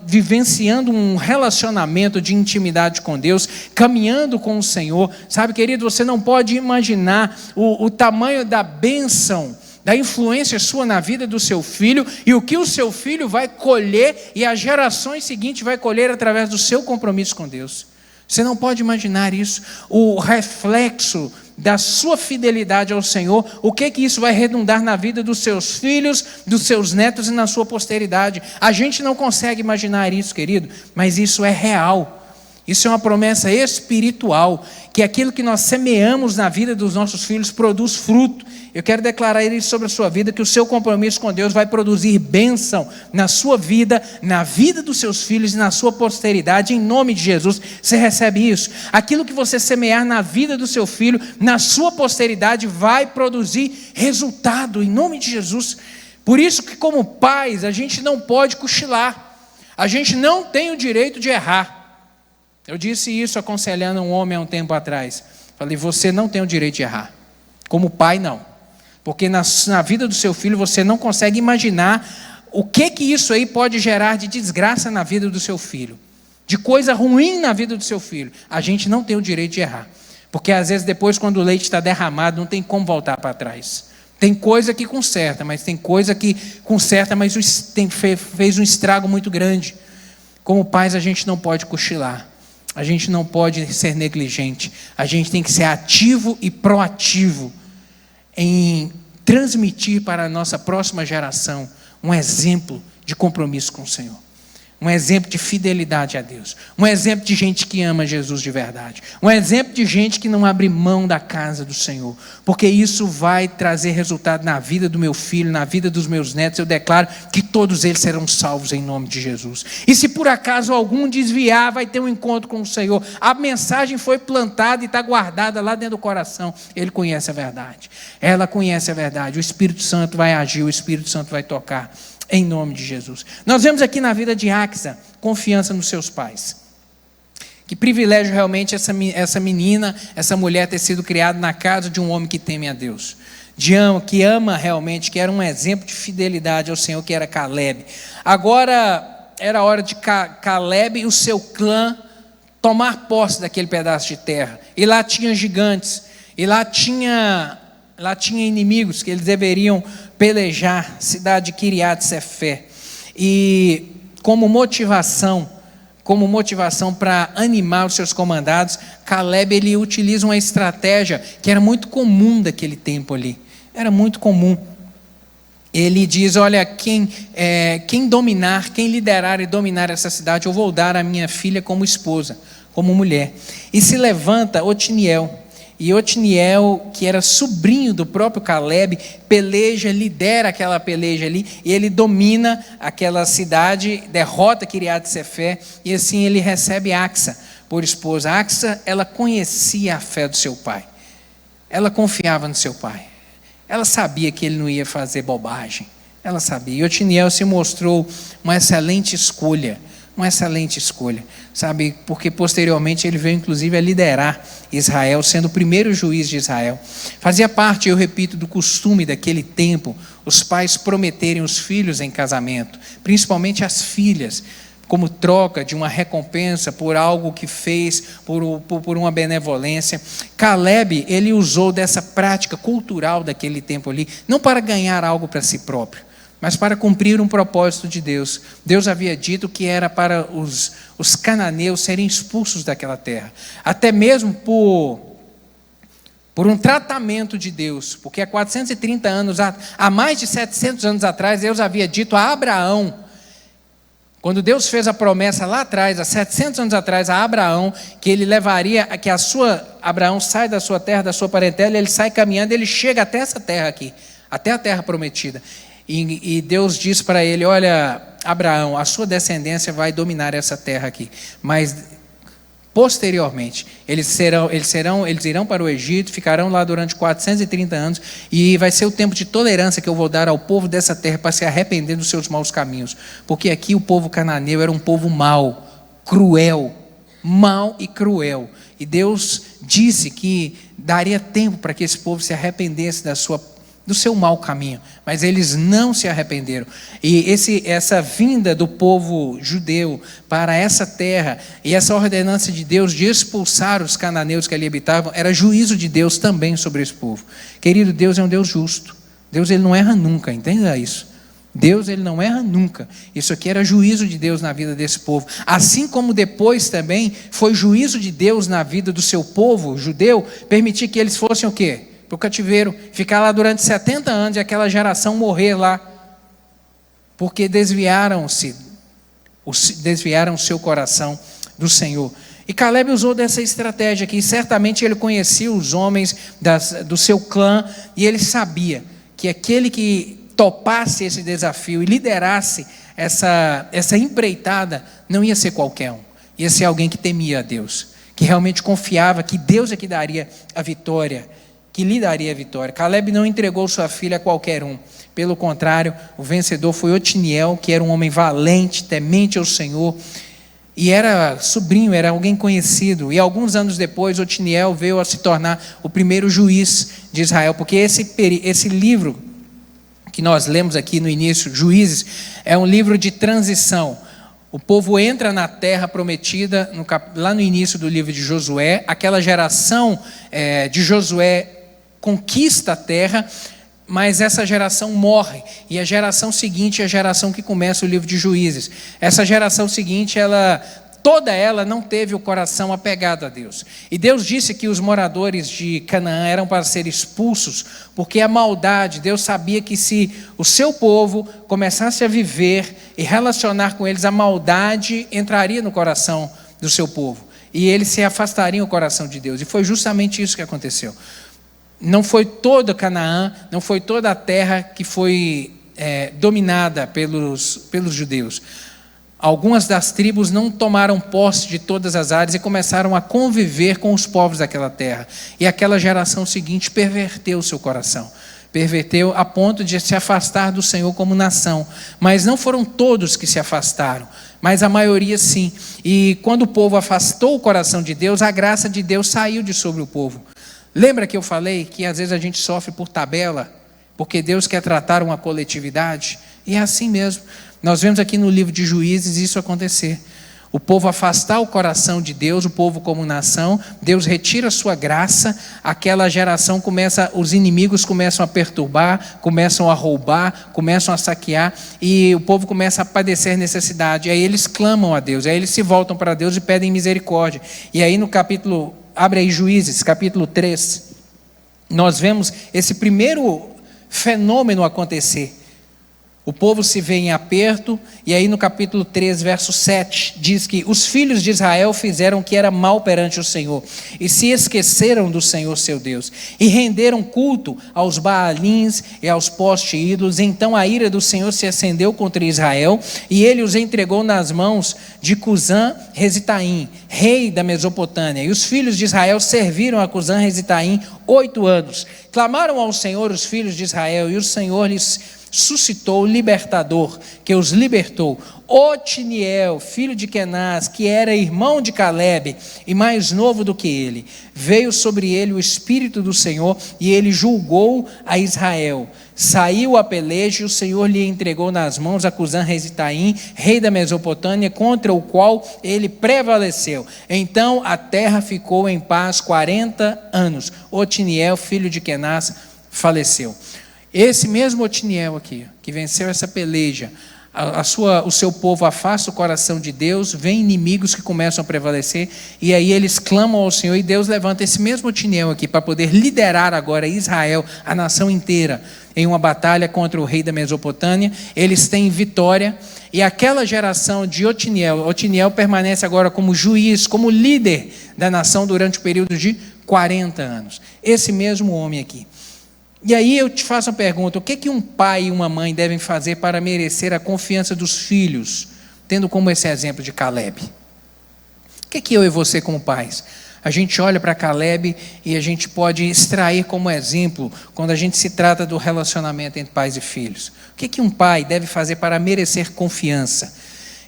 vivenciando um relacionamento de intimidade com Deus, caminhando com o Senhor. Sabe, querido, você não pode imaginar o tamanho da bênção, da influência sua na vida do seu filho, e o que o seu filho vai colher, e as gerações seguintes vai colher através do seu compromisso com Deus. Você não pode imaginar isso, o reflexo da sua fidelidade ao Senhor, o que isso vai redundar na vida dos seus filhos, dos seus netos e na sua posteridade. A gente não consegue imaginar isso, querido, mas isso é real. Isso é uma promessa espiritual, que aquilo que nós semeamos na vida dos nossos filhos produz fruto. Eu quero declarar isso sobre a sua vida, que o seu compromisso com Deus vai produzir bênção na sua vida, na vida dos seus filhos e na sua posteridade, em nome de Jesus. Você recebe isso? Aquilo que você semear na vida do seu filho, na sua posteridade, vai produzir resultado, em nome de Jesus. Por isso que, como pais, a gente não pode cochilar. A gente não tem o direito de errar. Eu disse isso aconselhando um homem há um tempo atrás. Falei, você não tem o direito de errar. Como pai, não. Porque na vida do seu filho você não consegue imaginar o que isso aí pode gerar de desgraça na vida do seu filho. De coisa ruim na vida do seu filho. A gente não tem o direito de errar. Porque às vezes depois, quando o leite está derramado, não tem como voltar para trás. Tem coisa que conserta, mas tem coisa que conserta, mas fez um estrago muito grande. Como pais, a gente não pode cochilar. A gente não pode ser negligente. A gente tem que ser ativo e proativo em transmitir para a nossa próxima geração um exemplo de compromisso com o Senhor. Um exemplo de fidelidade a Deus. Um exemplo de gente que ama Jesus de verdade. Um exemplo de gente que não abre mão da casa do Senhor. Porque isso vai trazer resultado na vida do meu filho, na vida dos meus netos. Eu declaro que todos eles serão salvos em nome de Jesus. E se por acaso algum desviar, vai ter um encontro com o Senhor. A mensagem foi plantada e está guardada lá dentro do coração. Ele conhece a verdade. Ela conhece a verdade. O Espírito Santo vai agir, o Espírito Santo vai tocar. Em nome de Jesus. Nós vemos aqui na vida de Axa, confiança nos seus pais. Que privilégio realmente essa menina, essa mulher ter sido criada na casa de um homem que teme a Deus. Que ama realmente, que era um exemplo de fidelidade ao Senhor, que era Caleb. Agora era hora de Caleb e o seu clã tomar posse daquele pedaço de terra. E lá tinha gigantes, e lá tinha inimigos que eles deveriam pelejar, cidade de Kiriat Sefer. E como motivação para animar os seus comandados, Caleb ele utiliza uma estratégia que era muito comum daquele tempo ali. Era muito comum. Ele diz, olha, quem liderar e dominar essa cidade, eu vou dar a minha filha como esposa, como mulher. E se levanta Otiniel. E Otiniel, que era sobrinho do próprio Caleb, lidera aquela peleja ali, e ele domina aquela cidade, derrota Kiriat Sefer, e assim ele recebe Axa por esposa. Axa, ela conhecia a fé do seu pai, ela confiava no seu pai, ela sabia que ele não ia fazer bobagem, ela sabia. E Otiniel se mostrou uma excelente escolha, sabe, porque posteriormente ele veio inclusive a liderar Israel, sendo o primeiro juiz de Israel. Fazia parte, eu repito, do costume daquele tempo, os pais prometerem os filhos em casamento, principalmente as filhas, como troca de uma recompensa por algo que fez, por uma benevolência. Caleb, ele usou dessa prática cultural daquele tempo ali, não para ganhar algo para si próprio, mas para cumprir um propósito de Deus. Deus havia dito que era para os cananeus serem expulsos daquela terra. Até mesmo por um tratamento de Deus. Porque há 430 anos, há mais de 700 anos atrás, Deus havia dito a Abraão, quando Deus fez a promessa lá atrás, há 700 anos atrás, a Abraão, que ele levaria, Abraão sai da sua terra, da sua parentela, ele sai caminhando, ele chega até essa terra aqui, até a terra prometida. E Deus diz para ele, olha, Abraão, a sua descendência vai dominar essa terra aqui. Mas, posteriormente, eles irão para o Egito, ficarão lá durante 430 anos, e vai ser o tempo de tolerância que eu vou dar ao povo dessa terra para se arrepender dos seus maus caminhos. Porque aqui o povo cananeu era um povo mau e cruel. E Deus disse que daria tempo para que esse povo se arrependesse do seu mau caminho, mas eles não se arrependeram. E essa vinda do povo judeu para essa terra, e essa ordenança de Deus de expulsar os cananeus que ali habitavam, era juízo de Deus também sobre esse povo. Querido, Deus é um Deus justo. Deus ele não erra nunca, entenda isso. Deus, ele não erra nunca. Isso aqui era juízo de Deus na vida desse povo. Assim como depois também foi juízo de Deus na vida do seu povo judeu, permitir que eles fossem o quê? Para o cativeiro, ficar lá durante 70 anos e aquela geração morrer lá, porque desviaram seu coração do Senhor. E Caleb usou dessa estratégia aqui, certamente ele conhecia os homens do seu clã, e ele sabia que aquele que topasse esse desafio e liderasse essa empreitada, não ia ser qualquer um, ia ser alguém que temia a Deus, que realmente confiava que Deus é que daria a vitória, que lhe daria a vitória. Caleb não entregou sua filha a qualquer um, pelo contrário, o vencedor foi Otiniel, que era um homem valente, temente ao Senhor, e era sobrinho, era alguém conhecido, e alguns anos depois Otiniel veio a se tornar o primeiro juiz de Israel, porque esse livro que nós lemos aqui no início, Juízes, é um livro de transição. O povo entra na terra prometida, lá no início do livro de Josué, aquela geração de Josué conquista a terra, mas essa geração morre, e a geração seguinte é a geração que começa o livro de Juízes. Essa geração seguinte, toda ela não teve o coração apegado a Deus. E Deus disse que os moradores de Canaã eram para ser expulsos, porque a maldade, Deus sabia que se o seu povo começasse a viver e relacionar com eles, a maldade entraria no coração do seu povo, e eles se afastariam do coração de Deus. E foi justamente isso que aconteceu. Não foi toda Canaã, não foi toda a terra que foi dominada pelos judeus. Algumas das tribos não tomaram posse de todas as áreas e começaram a conviver com os povos daquela terra. E aquela geração seguinte perverteu o seu coração. Perverteu a ponto de se afastar do Senhor como nação. Mas não foram todos que se afastaram, mas a maioria sim. E quando o povo afastou o coração de Deus, a graça de Deus saiu de sobre o povo. Lembra que eu falei que às vezes a gente sofre por tabela, porque Deus quer tratar uma coletividade? E é assim mesmo. Nós vemos aqui no livro de Juízes isso acontecer. O povo afastar o coração de Deus, o povo como nação, Deus retira a sua graça, aquela geração os inimigos começam a perturbar, começam a roubar, começam a saquear, e o povo começa a padecer necessidade. Aí eles clamam a Deus, aí eles se voltam para Deus e pedem misericórdia. E aí no capítulo, abre aí Juízes, capítulo 3, nós vemos esse primeiro fenômeno acontecer. O povo se vê em aperto, e aí no capítulo 3, verso 7, diz que os filhos de Israel fizeram o que era mal perante o Senhor, e se esqueceram do Senhor seu Deus, e renderam culto aos Baalins e aos postes ídolos. Então a ira do Senhor se acendeu contra Israel, e ele os entregou nas mãos de Cusã-Risataim, rei da Mesopotâmia. E os filhos de Israel serviram a Cusã-Risataim 8 anos. Clamaram ao Senhor os filhos de Israel, e o Senhor lhes suscitou o libertador, que os libertou. Otiniel, filho de Kenaz, que era irmão de Caleb e mais novo do que ele, veio sobre ele o Espírito do Senhor, e ele julgou a Israel. Saiu a peleja, e o Senhor lhe entregou nas mãos a Cusã-Risataim, rei da Mesopotâmia, contra o qual ele prevaleceu. Então a terra ficou em paz 40 anos. Otiniel, filho de Kenaz, faleceu. Esse mesmo Otiniel aqui, que venceu essa peleja, o seu povo afasta o coração de Deus, vem inimigos que começam a prevalecer, e aí eles clamam ao Senhor, e Deus levanta esse mesmo Otiniel aqui, para poder liderar agora Israel, a nação inteira, em uma batalha contra o rei da Mesopotâmia. Eles têm vitória, e aquela geração de Otiniel permanece agora como juiz, como líder da nação durante o período de 40 anos. Esse mesmo homem aqui. E aí eu te faço uma pergunta: o que um pai e uma mãe devem fazer para merecer a confiança dos filhos, tendo como esse exemplo de Caleb? O que eu e você como pais? A gente olha para Caleb e a gente pode extrair como exemplo, quando a gente se trata do relacionamento entre pais e filhos. O que um pai deve fazer para merecer confiança?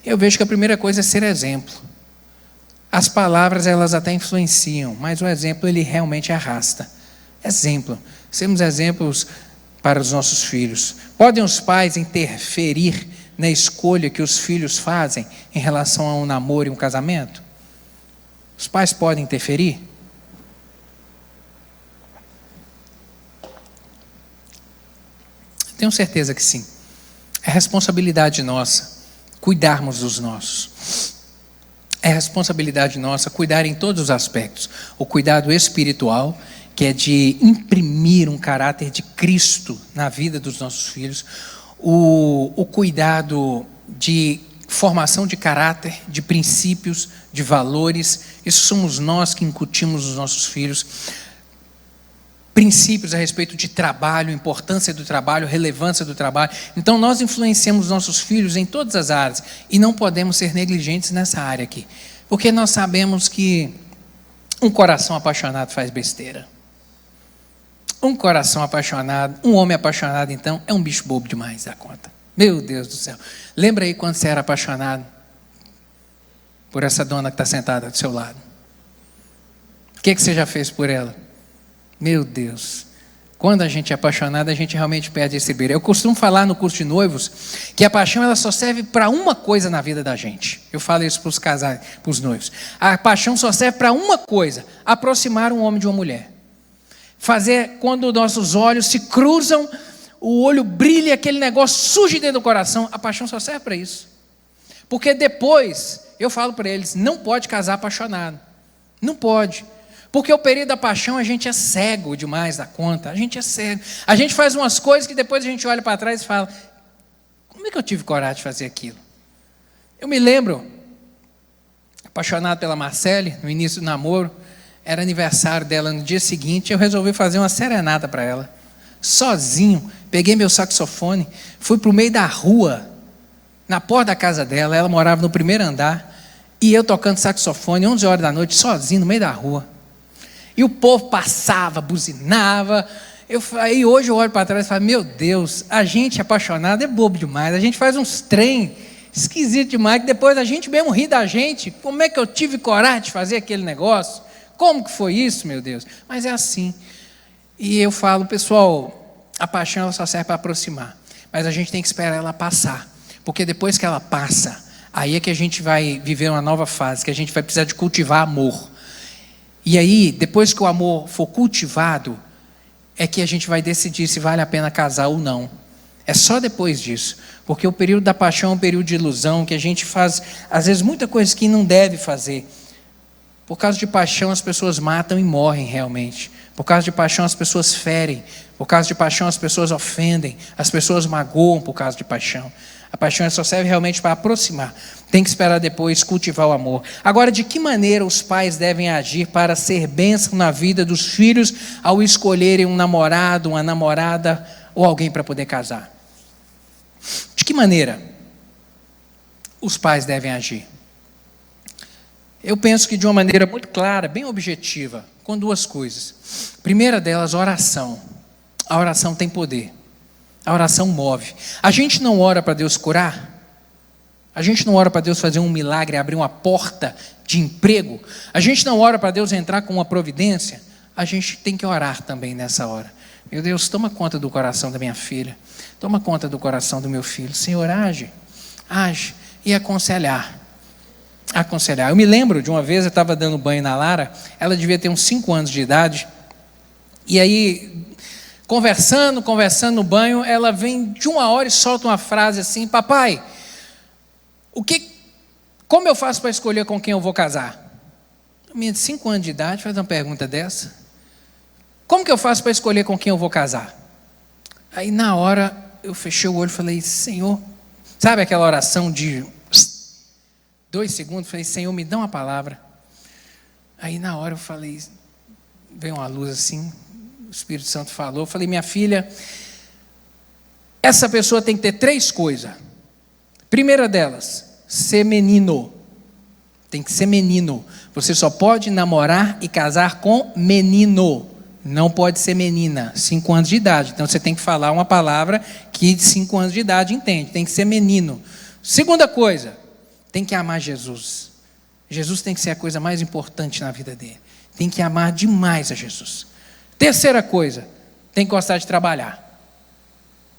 Eu vejo que a primeira coisa é ser exemplo. As palavras, elas até influenciam, mas o exemplo, ele realmente arrasta. Exemplo. Sermos exemplos para os nossos filhos. Podem os pais interferir na escolha que os filhos fazem em relação a um namoro e um casamento? Os pais podem interferir? Tenho certeza que sim. É responsabilidade nossa cuidarmos dos nossos. É responsabilidade nossa cuidar em todos os aspectos. O cuidado espiritual, que é de imprimir um caráter de Cristo na vida dos nossos filhos. O cuidado de formação de caráter, de princípios, de valores. Isso somos nós que incutimos nos nossos filhos. Princípios a respeito de trabalho, importância do trabalho, relevância do trabalho. Então nós influenciamos nossos filhos em todas as áreas e não podemos ser negligentes nessa área aqui, porque nós sabemos que um coração apaixonado faz besteira. Um coração apaixonado, um homem apaixonado então é um bicho bobo demais da conta. Meu Deus do céu. Lembra aí quando você era apaixonado por essa dona que está sentada do seu lado? O que você já fez por ela? Meu Deus, quando a gente é apaixonado, a gente realmente perde esse brilho. Eu costumo falar no curso de noivos que a paixão ela só serve para uma coisa na vida da gente. Eu falo isso para os casais, para os noivos. A paixão só serve para uma coisa: aproximar um homem de uma mulher. Fazer quando nossos olhos se cruzam, o olho brilha, aquele negócio surge dentro do coração. A paixão só serve para isso. Porque depois, eu falo para eles, não pode casar apaixonado. Não pode. Porque o período da paixão a gente é cego demais da conta, a gente é cego. A gente faz umas coisas que depois a gente olha para trás e fala, como é que eu tive coragem de fazer aquilo? Eu me lembro, apaixonado pela Marcele, no início do namoro, era aniversário dela no dia seguinte, eu resolvi fazer uma serenata para ela, sozinho, peguei meu saxofone, fui para o meio da rua, na porta da casa dela, ela morava no primeiro andar, e eu tocando saxofone, 11 horas da noite, sozinho, no meio da rua. E o povo passava, buzinava. Aí hoje eu olho para trás e falo, meu Deus, a gente apaixonado é bobo demais. A gente faz uns trem esquisito demais, que depois a gente mesmo ri da gente. Como é que eu tive coragem de fazer aquele negócio? Como que foi isso, meu Deus? Mas é assim. E eu falo, pessoal, a paixão ela só serve para aproximar. Mas a gente tem que esperar ela passar. Porque depois que ela passa, aí é que a gente vai viver uma nova fase, que a gente vai precisar de cultivar amor. E aí, depois que o amor for cultivado, é que a gente vai decidir se vale a pena casar ou não. É só depois disso. Porque o período da paixão é um período de ilusão, que a gente faz, às vezes, muita coisa que não deve fazer. Por causa de paixão, as pessoas matam e morrem realmente. Por causa de paixão, as pessoas ferem. Por causa de paixão, as pessoas ofendem. As pessoas magoam por causa de paixão. A paixão só serve realmente para aproximar. Tem que esperar depois cultivar o amor. Agora, de que maneira os pais devem agir para ser bênção na vida dos filhos ao escolherem um namorado, uma namorada ou alguém para poder casar? De que maneira os pais devem agir? Eu penso que de uma maneira muito clara, bem objetiva, com duas coisas. Primeira delas, oração. A oração tem poder. A oração move. A gente não ora para Deus curar? A gente não ora para Deus fazer um milagre, abrir uma porta de emprego? A gente não ora para Deus entrar com uma providência? A gente tem que orar também nessa hora. Meu Deus, toma conta do coração da minha filha. Toma conta do coração do meu filho. Senhor, age. E aconselhar. Eu me lembro de uma vez, eu estava dando banho na Lara, ela devia ter uns 5 anos de idade, e aí, conversando no banho, ela vem de uma hora e solta uma frase assim, papai, como eu faço para escolher com quem eu vou casar? A minha de 5 anos de idade faz uma pergunta dessa, como que eu faço para escolher com quem eu vou casar? Aí na hora, eu fechei o olho e falei, Senhor, sabe aquela oração de 2 segundos, falei, Senhor, me dá uma palavra. Aí na hora eu falei, veio uma luz assim, o Espírito Santo falou, eu falei, minha filha, essa pessoa tem que ter 3 coisas. Primeira delas, ser menino. Tem que ser menino. Você só pode namorar e casar com menino. Não pode ser menina, 5 anos de idade. Então você tem que falar uma palavra que de 5 anos de idade entende. Tem que ser menino. Segunda coisa, tem que amar Jesus. Jesus tem que ser a coisa mais importante na vida dele. Tem que amar demais a Jesus. Terceira coisa, tem que gostar de trabalhar.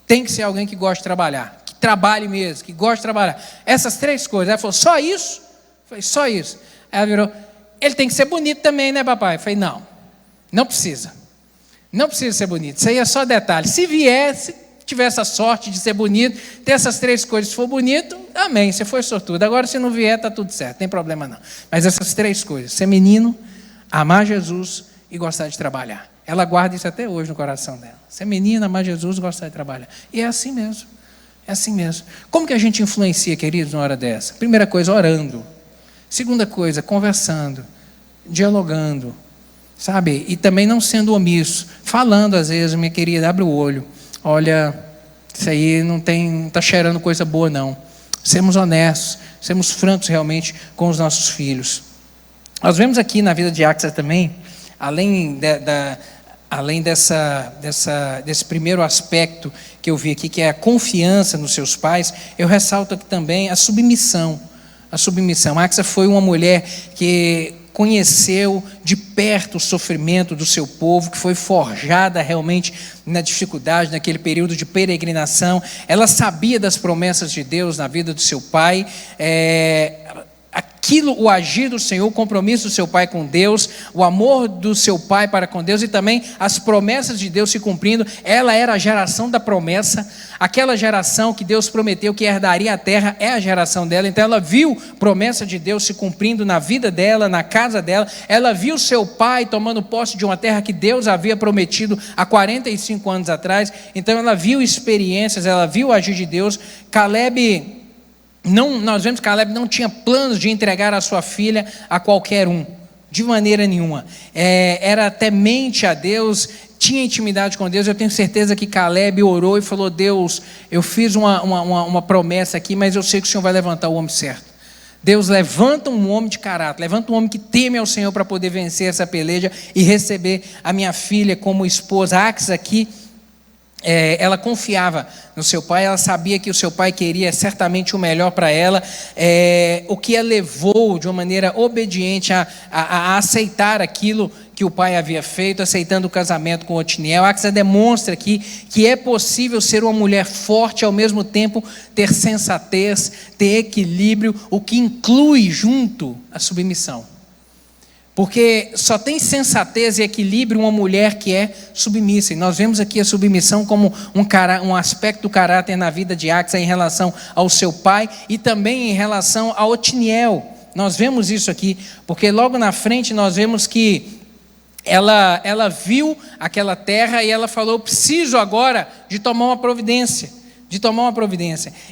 Tem que ser alguém que gosta de trabalhar. Que trabalhe mesmo, que gosta de trabalhar. Essas 3 coisas. Ela falou, só isso? Eu falei, só isso. Aí ela virou, ele tem que ser bonito também, né, papai? Eu falei, não precisa. Não precisa ser bonito. Isso aí é só detalhe. Se vier, tiver essa sorte de ser bonito, ter essas 3 coisas, se for bonito, amém, você foi sortudo. Agora, se não vier, está tudo certo, não tem problema não. Mas essas 3 coisas, ser menino, amar Jesus e gostar de trabalhar. Ela guarda isso até hoje no coração dela. Ser menina, amar Jesus e gostar de trabalhar. E é assim mesmo. É assim mesmo. Como que a gente influencia, queridos, numa hora dessa? Primeira coisa, orando. Segunda coisa, conversando, dialogando, sabe? E também não sendo omisso. Falando, às vezes, minha querida, abre o olho. Olha, isso aí não está cheirando coisa boa, não. Sermos honestos, sermos francos realmente com os nossos filhos. Nós vemos aqui na vida de Axa também, além desse primeiro aspecto que eu vi aqui, que é a confiança nos seus pais, eu ressalto aqui também a submissão. A submissão. Axa foi uma mulher que conheceu de perto o sofrimento do seu povo, que foi forjada realmente na dificuldade, naquele período de peregrinação. Ela sabia das promessas de Deus na vida do seu pai, o agir do Senhor, o compromisso do seu pai com Deus, o amor do seu pai para com Deus e também as promessas de Deus se cumprindo. Ela era a geração da promessa, aquela geração que Deus prometeu que herdaria a terra, é a geração dela. Então ela viu promessa de Deus se cumprindo na vida dela, na casa dela. Ela viu seu pai tomando posse de uma terra que Deus havia prometido há 45 anos atrás. Então ela viu experiências, ela viu o agir de Deus. Nós vemos que Caleb não tinha planos de entregar a sua filha a qualquer um, de maneira nenhuma. Era temente a Deus, tinha intimidade com Deus. Eu tenho certeza que Caleb orou e falou: Deus, eu fiz uma promessa aqui, mas eu sei que o Senhor vai levantar o homem certo. Deus levanta um homem de caráter, levanta um homem que teme ao Senhor para poder vencer essa peleja e receber a minha filha como esposa. Axa aqui, ela confiava no seu pai, ela sabia que o seu pai queria certamente o melhor para ela, o que a levou de uma maneira obediente a aceitar aquilo que o pai havia feito, aceitando o casamento com Otiniel. Axa demonstra aqui que é possível ser uma mulher forte, ao mesmo tempo ter sensatez, ter equilíbrio, o que inclui junto a submissão. Porque só tem sensatez e equilíbrio uma mulher que é submissa. E nós vemos aqui a submissão como um aspecto do caráter na vida de Axa em relação ao seu pai e também em relação a Otiniel. Nós vemos isso aqui, porque logo na frente nós vemos que ela viu aquela terra e ela falou: preciso agora de tomar uma providência.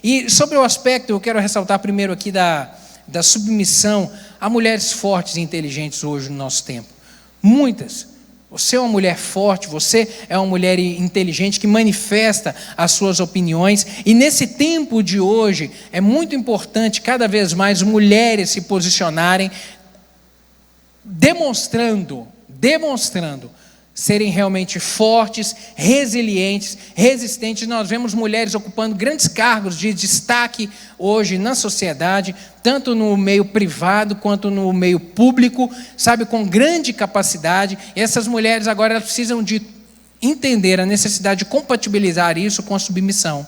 E sobre o aspecto, eu quero ressaltar primeiro aqui da submissão. Há mulheres fortes e inteligentes hoje no nosso tempo. Muitas. Você é uma mulher forte, você é uma mulher inteligente que manifesta as suas opiniões. E nesse tempo de hoje, é muito importante cada vez mais mulheres se posicionarem, demonstrando serem realmente fortes, resilientes, resistentes. Nós vemos mulheres ocupando grandes cargos de destaque hoje na sociedade, tanto no meio privado quanto no meio público, sabe, com grande capacidade. E essas mulheres agora elas precisam de entender a necessidade de compatibilizar isso com a submissão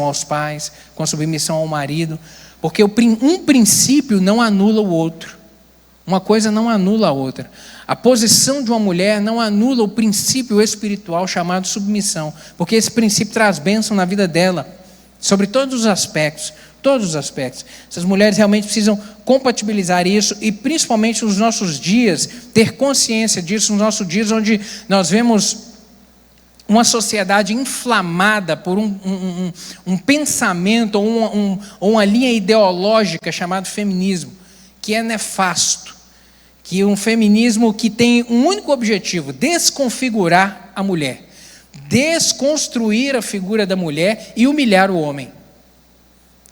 aos pais, com a submissão ao marido, porque um princípio não anula o outro. Uma coisa não anula a outra. A posição de uma mulher não anula o princípio espiritual chamado submissão, porque esse princípio traz bênção na vida dela, sobre todos os aspectos. Essas mulheres realmente precisam compatibilizar isso e principalmente nos nossos dias, ter consciência disso, nos nossos dias onde nós vemos uma sociedade inflamada por um pensamento ou uma linha ideológica chamada feminismo, que é nefasto. Que um feminismo que tem um único objetivo: desconfigurar a mulher, desconstruir a figura da mulher e humilhar o homem.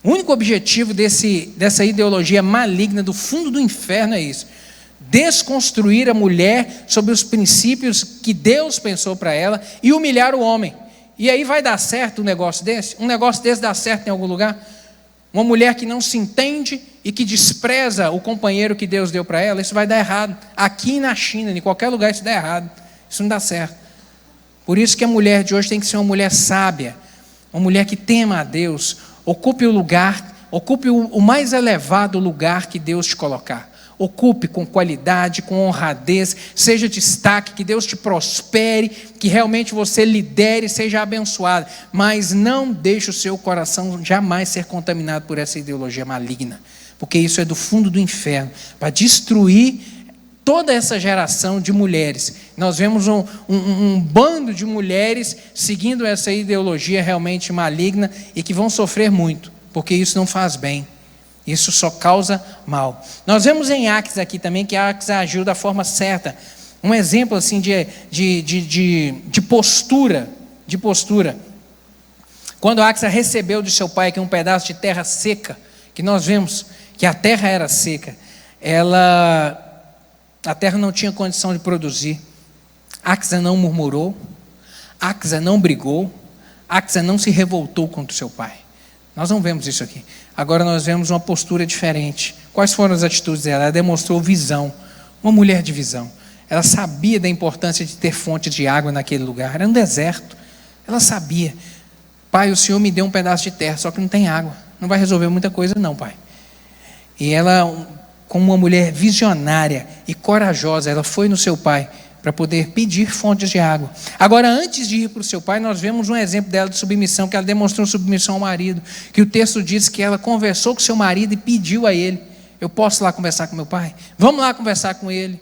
O único objetivo dessa ideologia maligna do fundo do inferno é isso: desconstruir a mulher sobre os princípios que Deus pensou para ela e humilhar o homem. E aí vai dar certo um negócio desse? Um negócio desse dá certo em algum lugar? Uma mulher que não se entende e que despreza o companheiro que Deus deu para ela, isso vai dar errado. Aqui na China, em qualquer lugar, isso dá errado. Isso não dá certo. Por isso que a mulher de hoje tem que ser uma mulher sábia, uma mulher que tema a Deus, ocupe o mais elevado lugar que Deus te colocar. ocupe com qualidade, com honradez, seja destaque, que Deus te prospere, que realmente você lidere, seja abençoado, mas não deixe o seu coração jamais ser contaminado por essa ideologia maligna, porque isso é do fundo do inferno, para destruir toda essa geração de mulheres. Nós vemos um bando de mulheres seguindo essa ideologia realmente maligna e que vão sofrer muito, porque isso não faz bem, isso só causa mal. Nós vemos em Acts aqui também que Acts agiu da forma certa, um exemplo assim de postura, quando Acts recebeu de seu pai aqui um pedaço de terra seca, que nós vemos que a terra era seca, a terra não tinha condição de produzir. Axa não murmurou, Axa não brigou, Axa não se revoltou contra o seu pai. Nós não vemos isso aqui. Agora nós vemos uma postura diferente. Quais foram as atitudes dela? Ela demonstrou visão, uma mulher de visão. Ela sabia da importância de ter fontes de água naquele lugar. Era um deserto. Ela sabia. Pai, o Senhor me deu um pedaço de terra, só que não tem água. Não vai resolver muita coisa não, pai. E ela, como uma mulher visionária e corajosa, ela foi no seu pai para poder pedir fontes de água. Agora, antes de ir para o seu pai, nós vemos um exemplo dela de submissão, que ela demonstrou submissão ao marido, que o texto diz que ela conversou com seu marido e pediu a ele: eu posso ir lá conversar com meu pai? Vamos lá conversar com ele.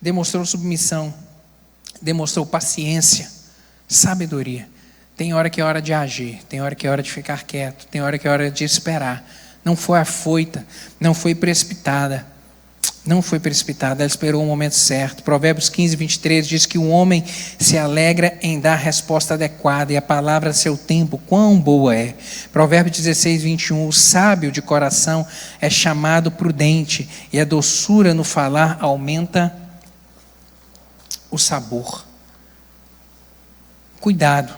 Demonstrou submissão, demonstrou paciência, sabedoria. Tem hora que é hora de agir, tem hora que é hora de ficar quieto, tem hora que é hora de esperar. Não foi afoita, não foi precipitada. Não foi precipitada, ela esperou o momento certo. Provérbios 15, 23 diz que o homem se alegra em dar resposta adequada, e a palavra a seu tempo, quão boa é. Provérbios 16, 21, o sábio de coração é chamado prudente, e a doçura no falar aumenta o sabor. Cuidado.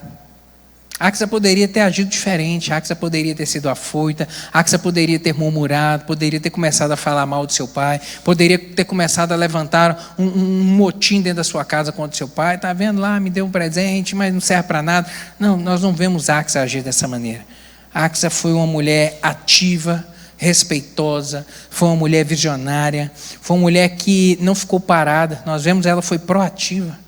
Axa poderia ter agido diferente, Axa poderia ter sido afoita, Axa poderia ter murmurado, poderia ter começado a falar mal do seu pai, poderia ter começado a levantar um motim dentro da sua casa contra o seu pai. Está vendo lá, me deu um presente, mas não serve para nada. Não, nós não vemos Axa agir dessa maneira. Axa foi uma mulher ativa, respeitosa, foi uma mulher visionária, foi uma mulher que não ficou parada. Nós vemos ela foi proativa.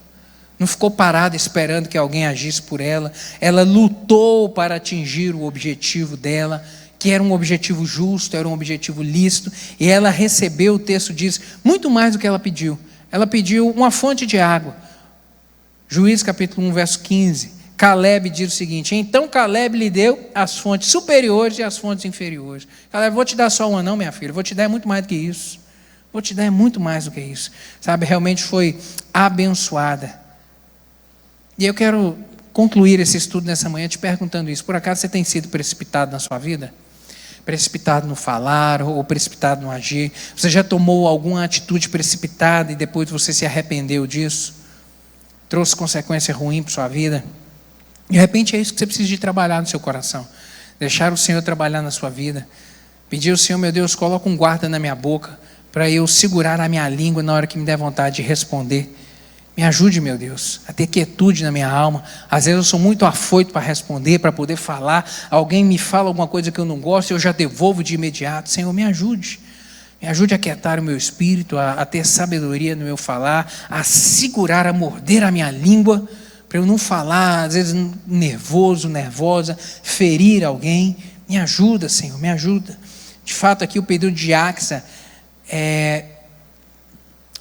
Não ficou parada esperando que alguém agisse por ela. Ela lutou para atingir o objetivo dela, que era um objetivo justo, era um objetivo lícito. E ela recebeu, o texto diz, muito mais do que ela pediu. Ela pediu uma fonte de água. Juízes capítulo 1, verso 15. Caleb diz o seguinte: então Caleb lhe deu as fontes superiores e as fontes inferiores. Caleb, vou te dar só uma não, minha filha. Vou te dar muito mais do que isso. Vou te dar muito mais do que isso. Sabe, realmente foi abençoada. E eu quero concluir esse estudo nessa manhã te perguntando isso. Por acaso você tem sido precipitado na sua vida? Precipitado no falar ou precipitado no agir? Você já tomou alguma atitude precipitada e depois você se arrependeu disso? Trouxe consequência ruim para a sua vida? De repente é isso que você precisa de trabalhar no seu coração. Deixar o Senhor trabalhar na sua vida. Pedir ao Senhor, meu Deus, coloca um guarda na minha boca para eu segurar a minha língua na hora que me der vontade de responder. Me ajude, meu Deus, a ter quietude na minha alma. Às vezes eu sou muito afoito para responder, para poder falar. Alguém me fala alguma coisa que eu não gosto, eu já devolvo de imediato. Senhor, me ajude. Me ajude a quietar o meu espírito, a ter sabedoria no meu falar, a segurar, a morder a minha língua, para eu não falar, às vezes nervoso, nervosa, ferir alguém. Me ajuda, Senhor, me ajuda. De fato, aqui o pedido de Axa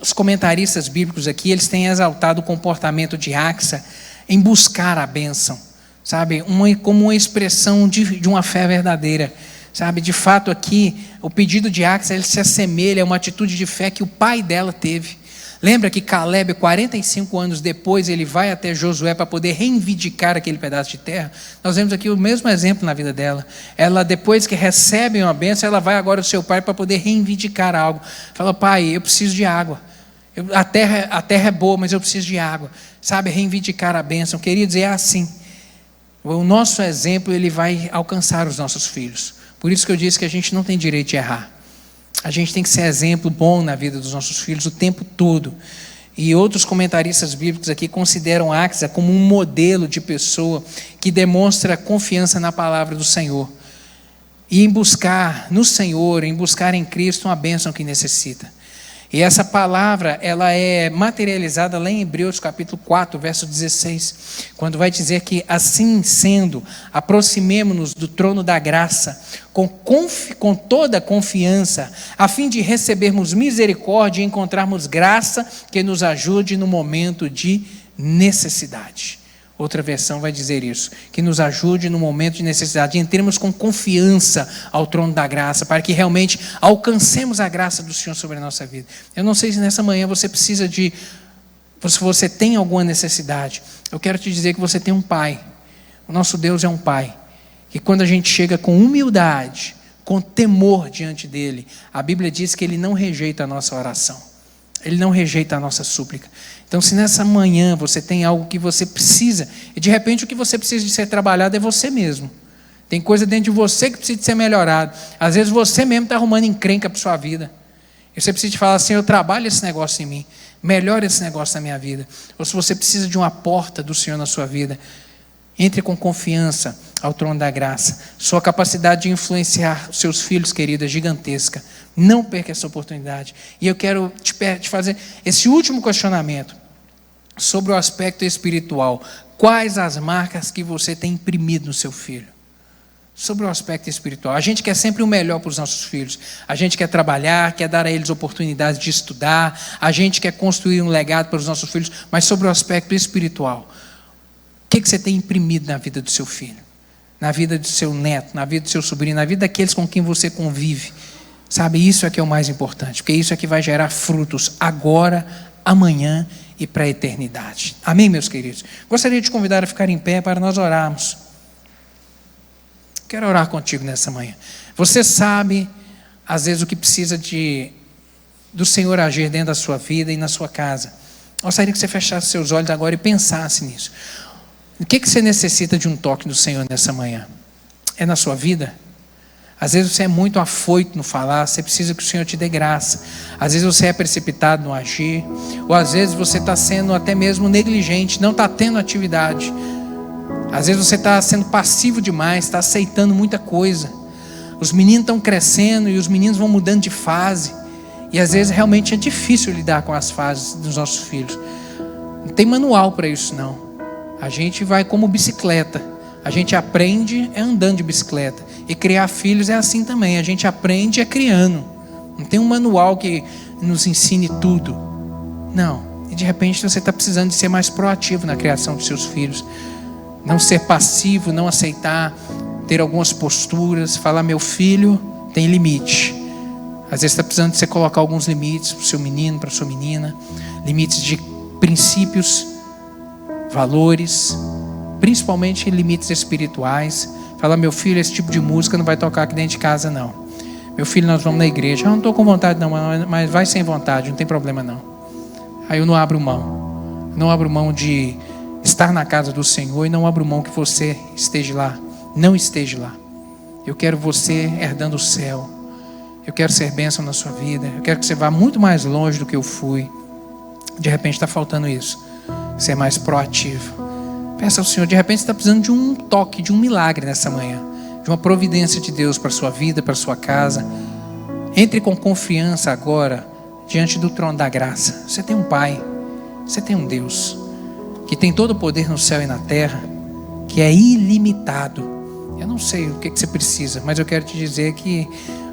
os comentaristas bíblicos aqui, eles têm exaltado o comportamento de Axa em buscar a bênção, sabe? Como uma expressão de uma fé verdadeira, sabe? De fato aqui, o pedido de Axa, ele se assemelha a uma atitude de fé que o pai dela teve. Lembra que Caleb, 45 anos depois, ele vai até Josué para poder reivindicar aquele pedaço de terra? Nós vemos aqui o mesmo exemplo na vida dela. Ela, depois que recebe uma bênção, ela vai agora ao seu pai para poder reivindicar algo. Fala: pai, eu preciso de água. A terra é boa, mas eu preciso de água. Sabe, reivindicar a bênção. Queria dizer, é assim. O nosso exemplo, ele vai alcançar os nossos filhos. Por isso que eu disse que a gente não tem direito de errar. A gente tem que ser exemplo bom na vida dos nossos filhos o tempo todo. E outros comentaristas bíblicos aqui consideram Axa como um modelo de pessoa que demonstra confiança na palavra do Senhor. e em buscar no Senhor, em buscar em Cristo uma bênção que necessita. E essa palavra, ela é materializada lá em Hebreus capítulo 4, verso 16, quando vai dizer que assim sendo, aproximemo-nos do trono da graça, com toda a confiança, a fim de recebermos misericórdia e encontrarmos graça que nos ajude no momento de necessidade. Outra versão vai dizer isso, que nos ajude no momento de necessidade, entremos com confiança ao trono da graça, para que realmente alcancemos a graça do Senhor sobre a nossa vida. Eu não sei se nessa manhã você precisa se você tem alguma necessidade. Eu quero te dizer que você tem um Pai. O nosso Deus é um Pai, que quando a gente chega com humildade, com temor diante dEle, a Bíblia diz que Ele não rejeita a nossa oração. Ele não rejeita a nossa súplica. Então, se nessa manhã você tem algo que você precisa, e de repente o que você precisa de ser trabalhado é você mesmo. Tem coisa dentro de você que precisa de ser melhorado. Às vezes você mesmo está arrumando encrenca para a sua vida. E você precisa de falar assim, eu trabalho esse negócio em mim, melhora esse negócio na minha vida. Ou se você precisa de uma porta do Senhor na sua vida, entre com confiança ao trono da graça. Sua capacidade de influenciar os seus filhos, querida, é gigantesca. Não perca essa oportunidade. E eu quero te fazer esse último questionamento sobre o aspecto espiritual. Quais as marcas que você tem imprimido no seu filho? Sobre o aspecto espiritual. A gente quer sempre o melhor para os nossos filhos. A gente quer trabalhar, quer dar a eles oportunidades de estudar. A gente quer construir um legado para os nossos filhos. Mas sobre o aspecto espiritual, o que você tem imprimido na vida do seu filho? Na vida do seu neto, na vida do seu sobrinho, na vida daqueles com quem você convive? Sabe, isso é que é o mais importante, porque isso é que vai gerar frutos agora, amanhã e para a eternidade. Amém, meus queridos? Gostaria de te convidar a ficar em pé para nós orarmos. Quero orar contigo nessa manhã. Você sabe, às vezes, o que precisa do Senhor agir dentro da sua vida e na sua casa. Gostaria que você fechasse seus olhos agora e pensasse nisso. O que você necessita de um toque do Senhor nessa manhã? É na sua vida? Às vezes você é muito afoito no falar, você precisa que o Senhor te dê graça. Às vezes você é precipitado no agir, ou às vezes você está sendo até mesmo negligente, não está tendo atividade. Às vezes você está sendo passivo demais, está aceitando muita coisa. Os meninos estão crescendo e os meninos vão mudando de fase. E às vezes realmente é difícil lidar com as fases dos nossos filhos. Não tem manual para isso não. A gente vai como bicicleta. A gente aprende andando de bicicleta. E criar filhos é assim também. A gente aprende criando. Não tem um manual que nos ensine tudo. Não. E de repente você está precisando de ser mais proativo na criação dos seus filhos. Não ser passivo, não aceitar, ter algumas posturas. Falar, meu filho tem limite. Às vezes está precisando de você colocar alguns limites para o seu menino, para a sua menina. Limites de princípios, valores, principalmente limites espirituais. Fala, meu filho, esse tipo de música não vai tocar aqui dentro de casa não. Meu filho, nós vamos na igreja. Eu não estou com vontade não, mas vai sem vontade, não tem problema não. Aí eu não abro mão. Não abro mão de estar na casa do Senhor e não abro mão que você esteja lá. Não esteja lá. Eu quero você herdando o céu. Eu quero ser bênção na sua vida. Eu quero que você vá muito mais longe do que eu fui. De repente está faltando isso. Ser mais proativo. Peça ao Senhor, de repente você está precisando de um toque, de um milagre nessa manhã, de uma providência de Deus para a sua vida, para a sua casa. Entre com confiança agora diante do trono da graça. Você tem um Pai, você tem um Deus que tem todo o poder no céu e na terra, que é ilimitado. Eu não sei o que você precisa, mas eu quero te dizer que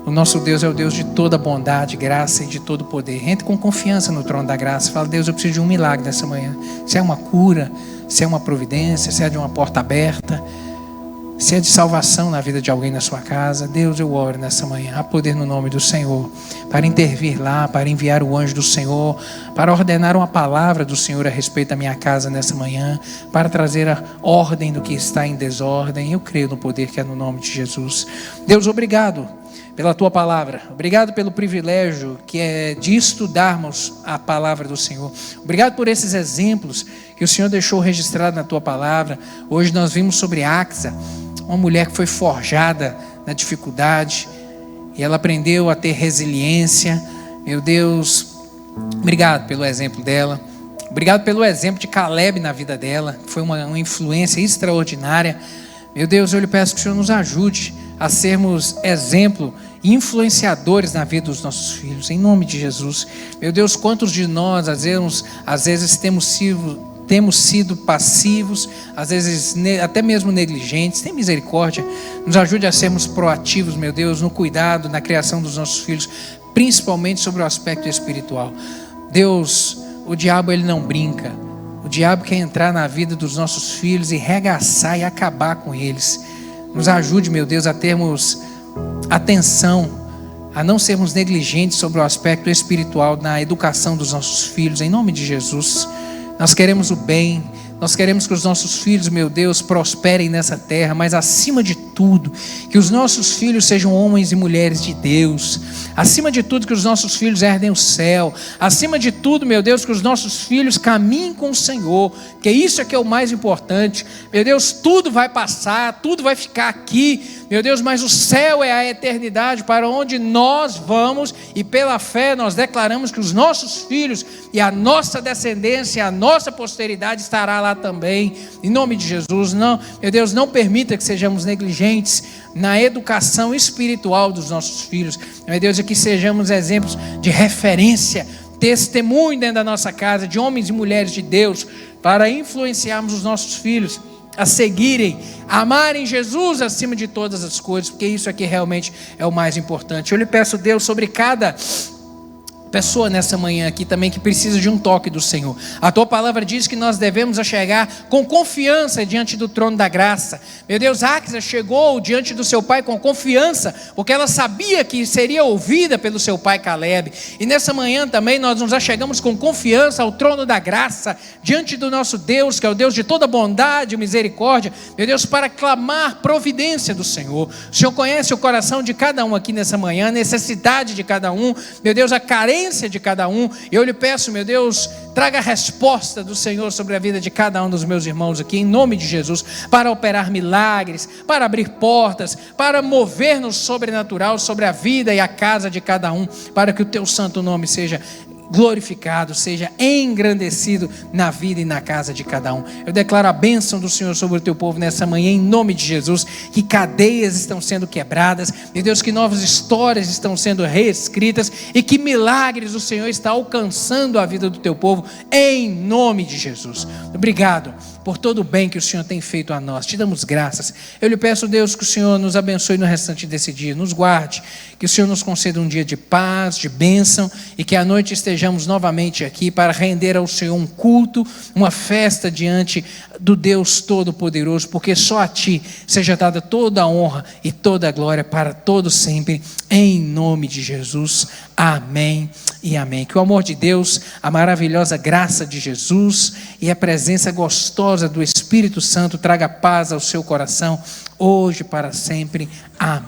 o nosso Deus é o Deus de toda bondade, graça e de todo poder. Entre com confiança no trono da graça. Fala, Deus, eu preciso de um milagre nessa manhã. Se é uma cura, se é uma providência, se é de uma porta aberta, se é de salvação na vida de alguém na sua casa. Deus, eu oro nessa manhã. Há poder no nome do Senhor para intervir lá, para enviar o anjo do Senhor, para ordenar uma palavra do Senhor a respeito da minha casa nessa manhã, para trazer a ordem do que está em desordem. Eu creio no poder que é no nome de Jesus. Deus, obrigado pela tua palavra, obrigado pelo privilégio que é de estudarmos a palavra do Senhor. Obrigado por esses exemplos que o Senhor deixou registrado na tua palavra. Hoje nós vimos sobre Axa, uma mulher que foi forjada na dificuldade e ela aprendeu a ter resiliência. Meu Deus, obrigado pelo exemplo dela. Obrigado pelo exemplo de Caleb na vida dela, que foi uma influência extraordinária. Meu Deus, eu lhe peço que o Senhor nos ajude a sermos exemplo e influenciadores na vida dos nossos filhos, em nome de Jesus. Meu Deus, quantos de nós às vezes temos sido passivos, às vezes até mesmo negligentes. Tem misericórdia, nos ajude a sermos proativos, meu Deus, no cuidado, na criação dos nossos filhos, principalmente sobre o aspecto espiritual. Deus, o diabo ele não brinca. O diabo quer entrar na vida dos nossos filhos e regaçar e acabar com eles. Nos ajude, meu Deus, a termos atenção, a não sermos negligentes sobre o aspecto espiritual na educação dos nossos filhos, em nome de Jesus. Nós queremos o bem, nós queremos que os nossos filhos, meu Deus, prosperem nessa terra, mas acima de tudo, que os nossos filhos sejam homens e mulheres de Deus. Acima de tudo, que os nossos filhos herdem o céu. Acima de tudo, meu Deus, que os nossos filhos caminhem com o Senhor, que isso é que é o mais importante. Meu Deus, tudo vai passar, tudo vai ficar aqui, meu Deus, mas o céu é a eternidade para onde nós vamos, e pela fé nós declaramos que os nossos filhos e a nossa descendência, a nossa posteridade estará lá também, em nome de Jesus. Não, meu Deus, não permita que sejamos negligentes na educação espiritual dos nossos filhos, meu Deus, e que sejamos exemplos de referência, testemunho dentro da nossa casa, de homens e mulheres de Deus, para influenciarmos os nossos filhos a seguirem, a amarem Jesus acima de todas as coisas, porque isso aqui realmente é o mais importante. Eu lhe peço, Deus, sobre cada pessoa nessa manhã aqui também que precisa de um toque do Senhor. A tua palavra diz que nós devemos chegar com confiança diante do trono da graça. Meu Deus, Áquisa chegou diante do seu pai com confiança, porque ela sabia que seria ouvida pelo seu pai Caleb. E nessa manhã também nós nos achegamos com confiança ao trono da graça, diante do nosso Deus, que é o Deus de toda bondade e misericórdia, meu Deus, para clamar providência do Senhor. O Senhor conhece o coração de cada um aqui nessa manhã, a necessidade de cada um, meu Deus, a carência de cada um. Eu lhe peço, meu Deus, traga a resposta do Senhor sobre a vida de cada um dos meus irmãos aqui, em nome de Jesus, para operar milagres, para abrir portas, para mover no sobrenatural sobre a vida e a casa de cada um, para que o teu santo nome seja glorificado, seja engrandecido na vida e na casa de cada um. Eu declaro a bênção do Senhor sobre o teu povo nessa manhã, em nome de Jesus, que cadeias estão sendo quebradas, meu Deus, que novas histórias estão sendo reescritas e que milagres o Senhor está alcançando a vida do teu povo, em nome de Jesus. Obrigado por todo o bem que o Senhor tem feito a nós, te damos graças. Eu lhe peço, Deus, que o Senhor nos abençoe no restante desse dia, nos guarde, que o Senhor nos conceda um dia de paz, de bênção, e que à noite estejamos novamente aqui para render ao Senhor um culto, uma festa diante do Deus Todo-Poderoso, porque só a Ti seja dada toda a honra e toda a glória para todos sempre, em nome de Jesus. Amém e amém. Que o amor de Deus, a maravilhosa graça de Jesus e a presença gostosa do Espírito Santo traga paz ao seu coração, hoje e para sempre. Amém.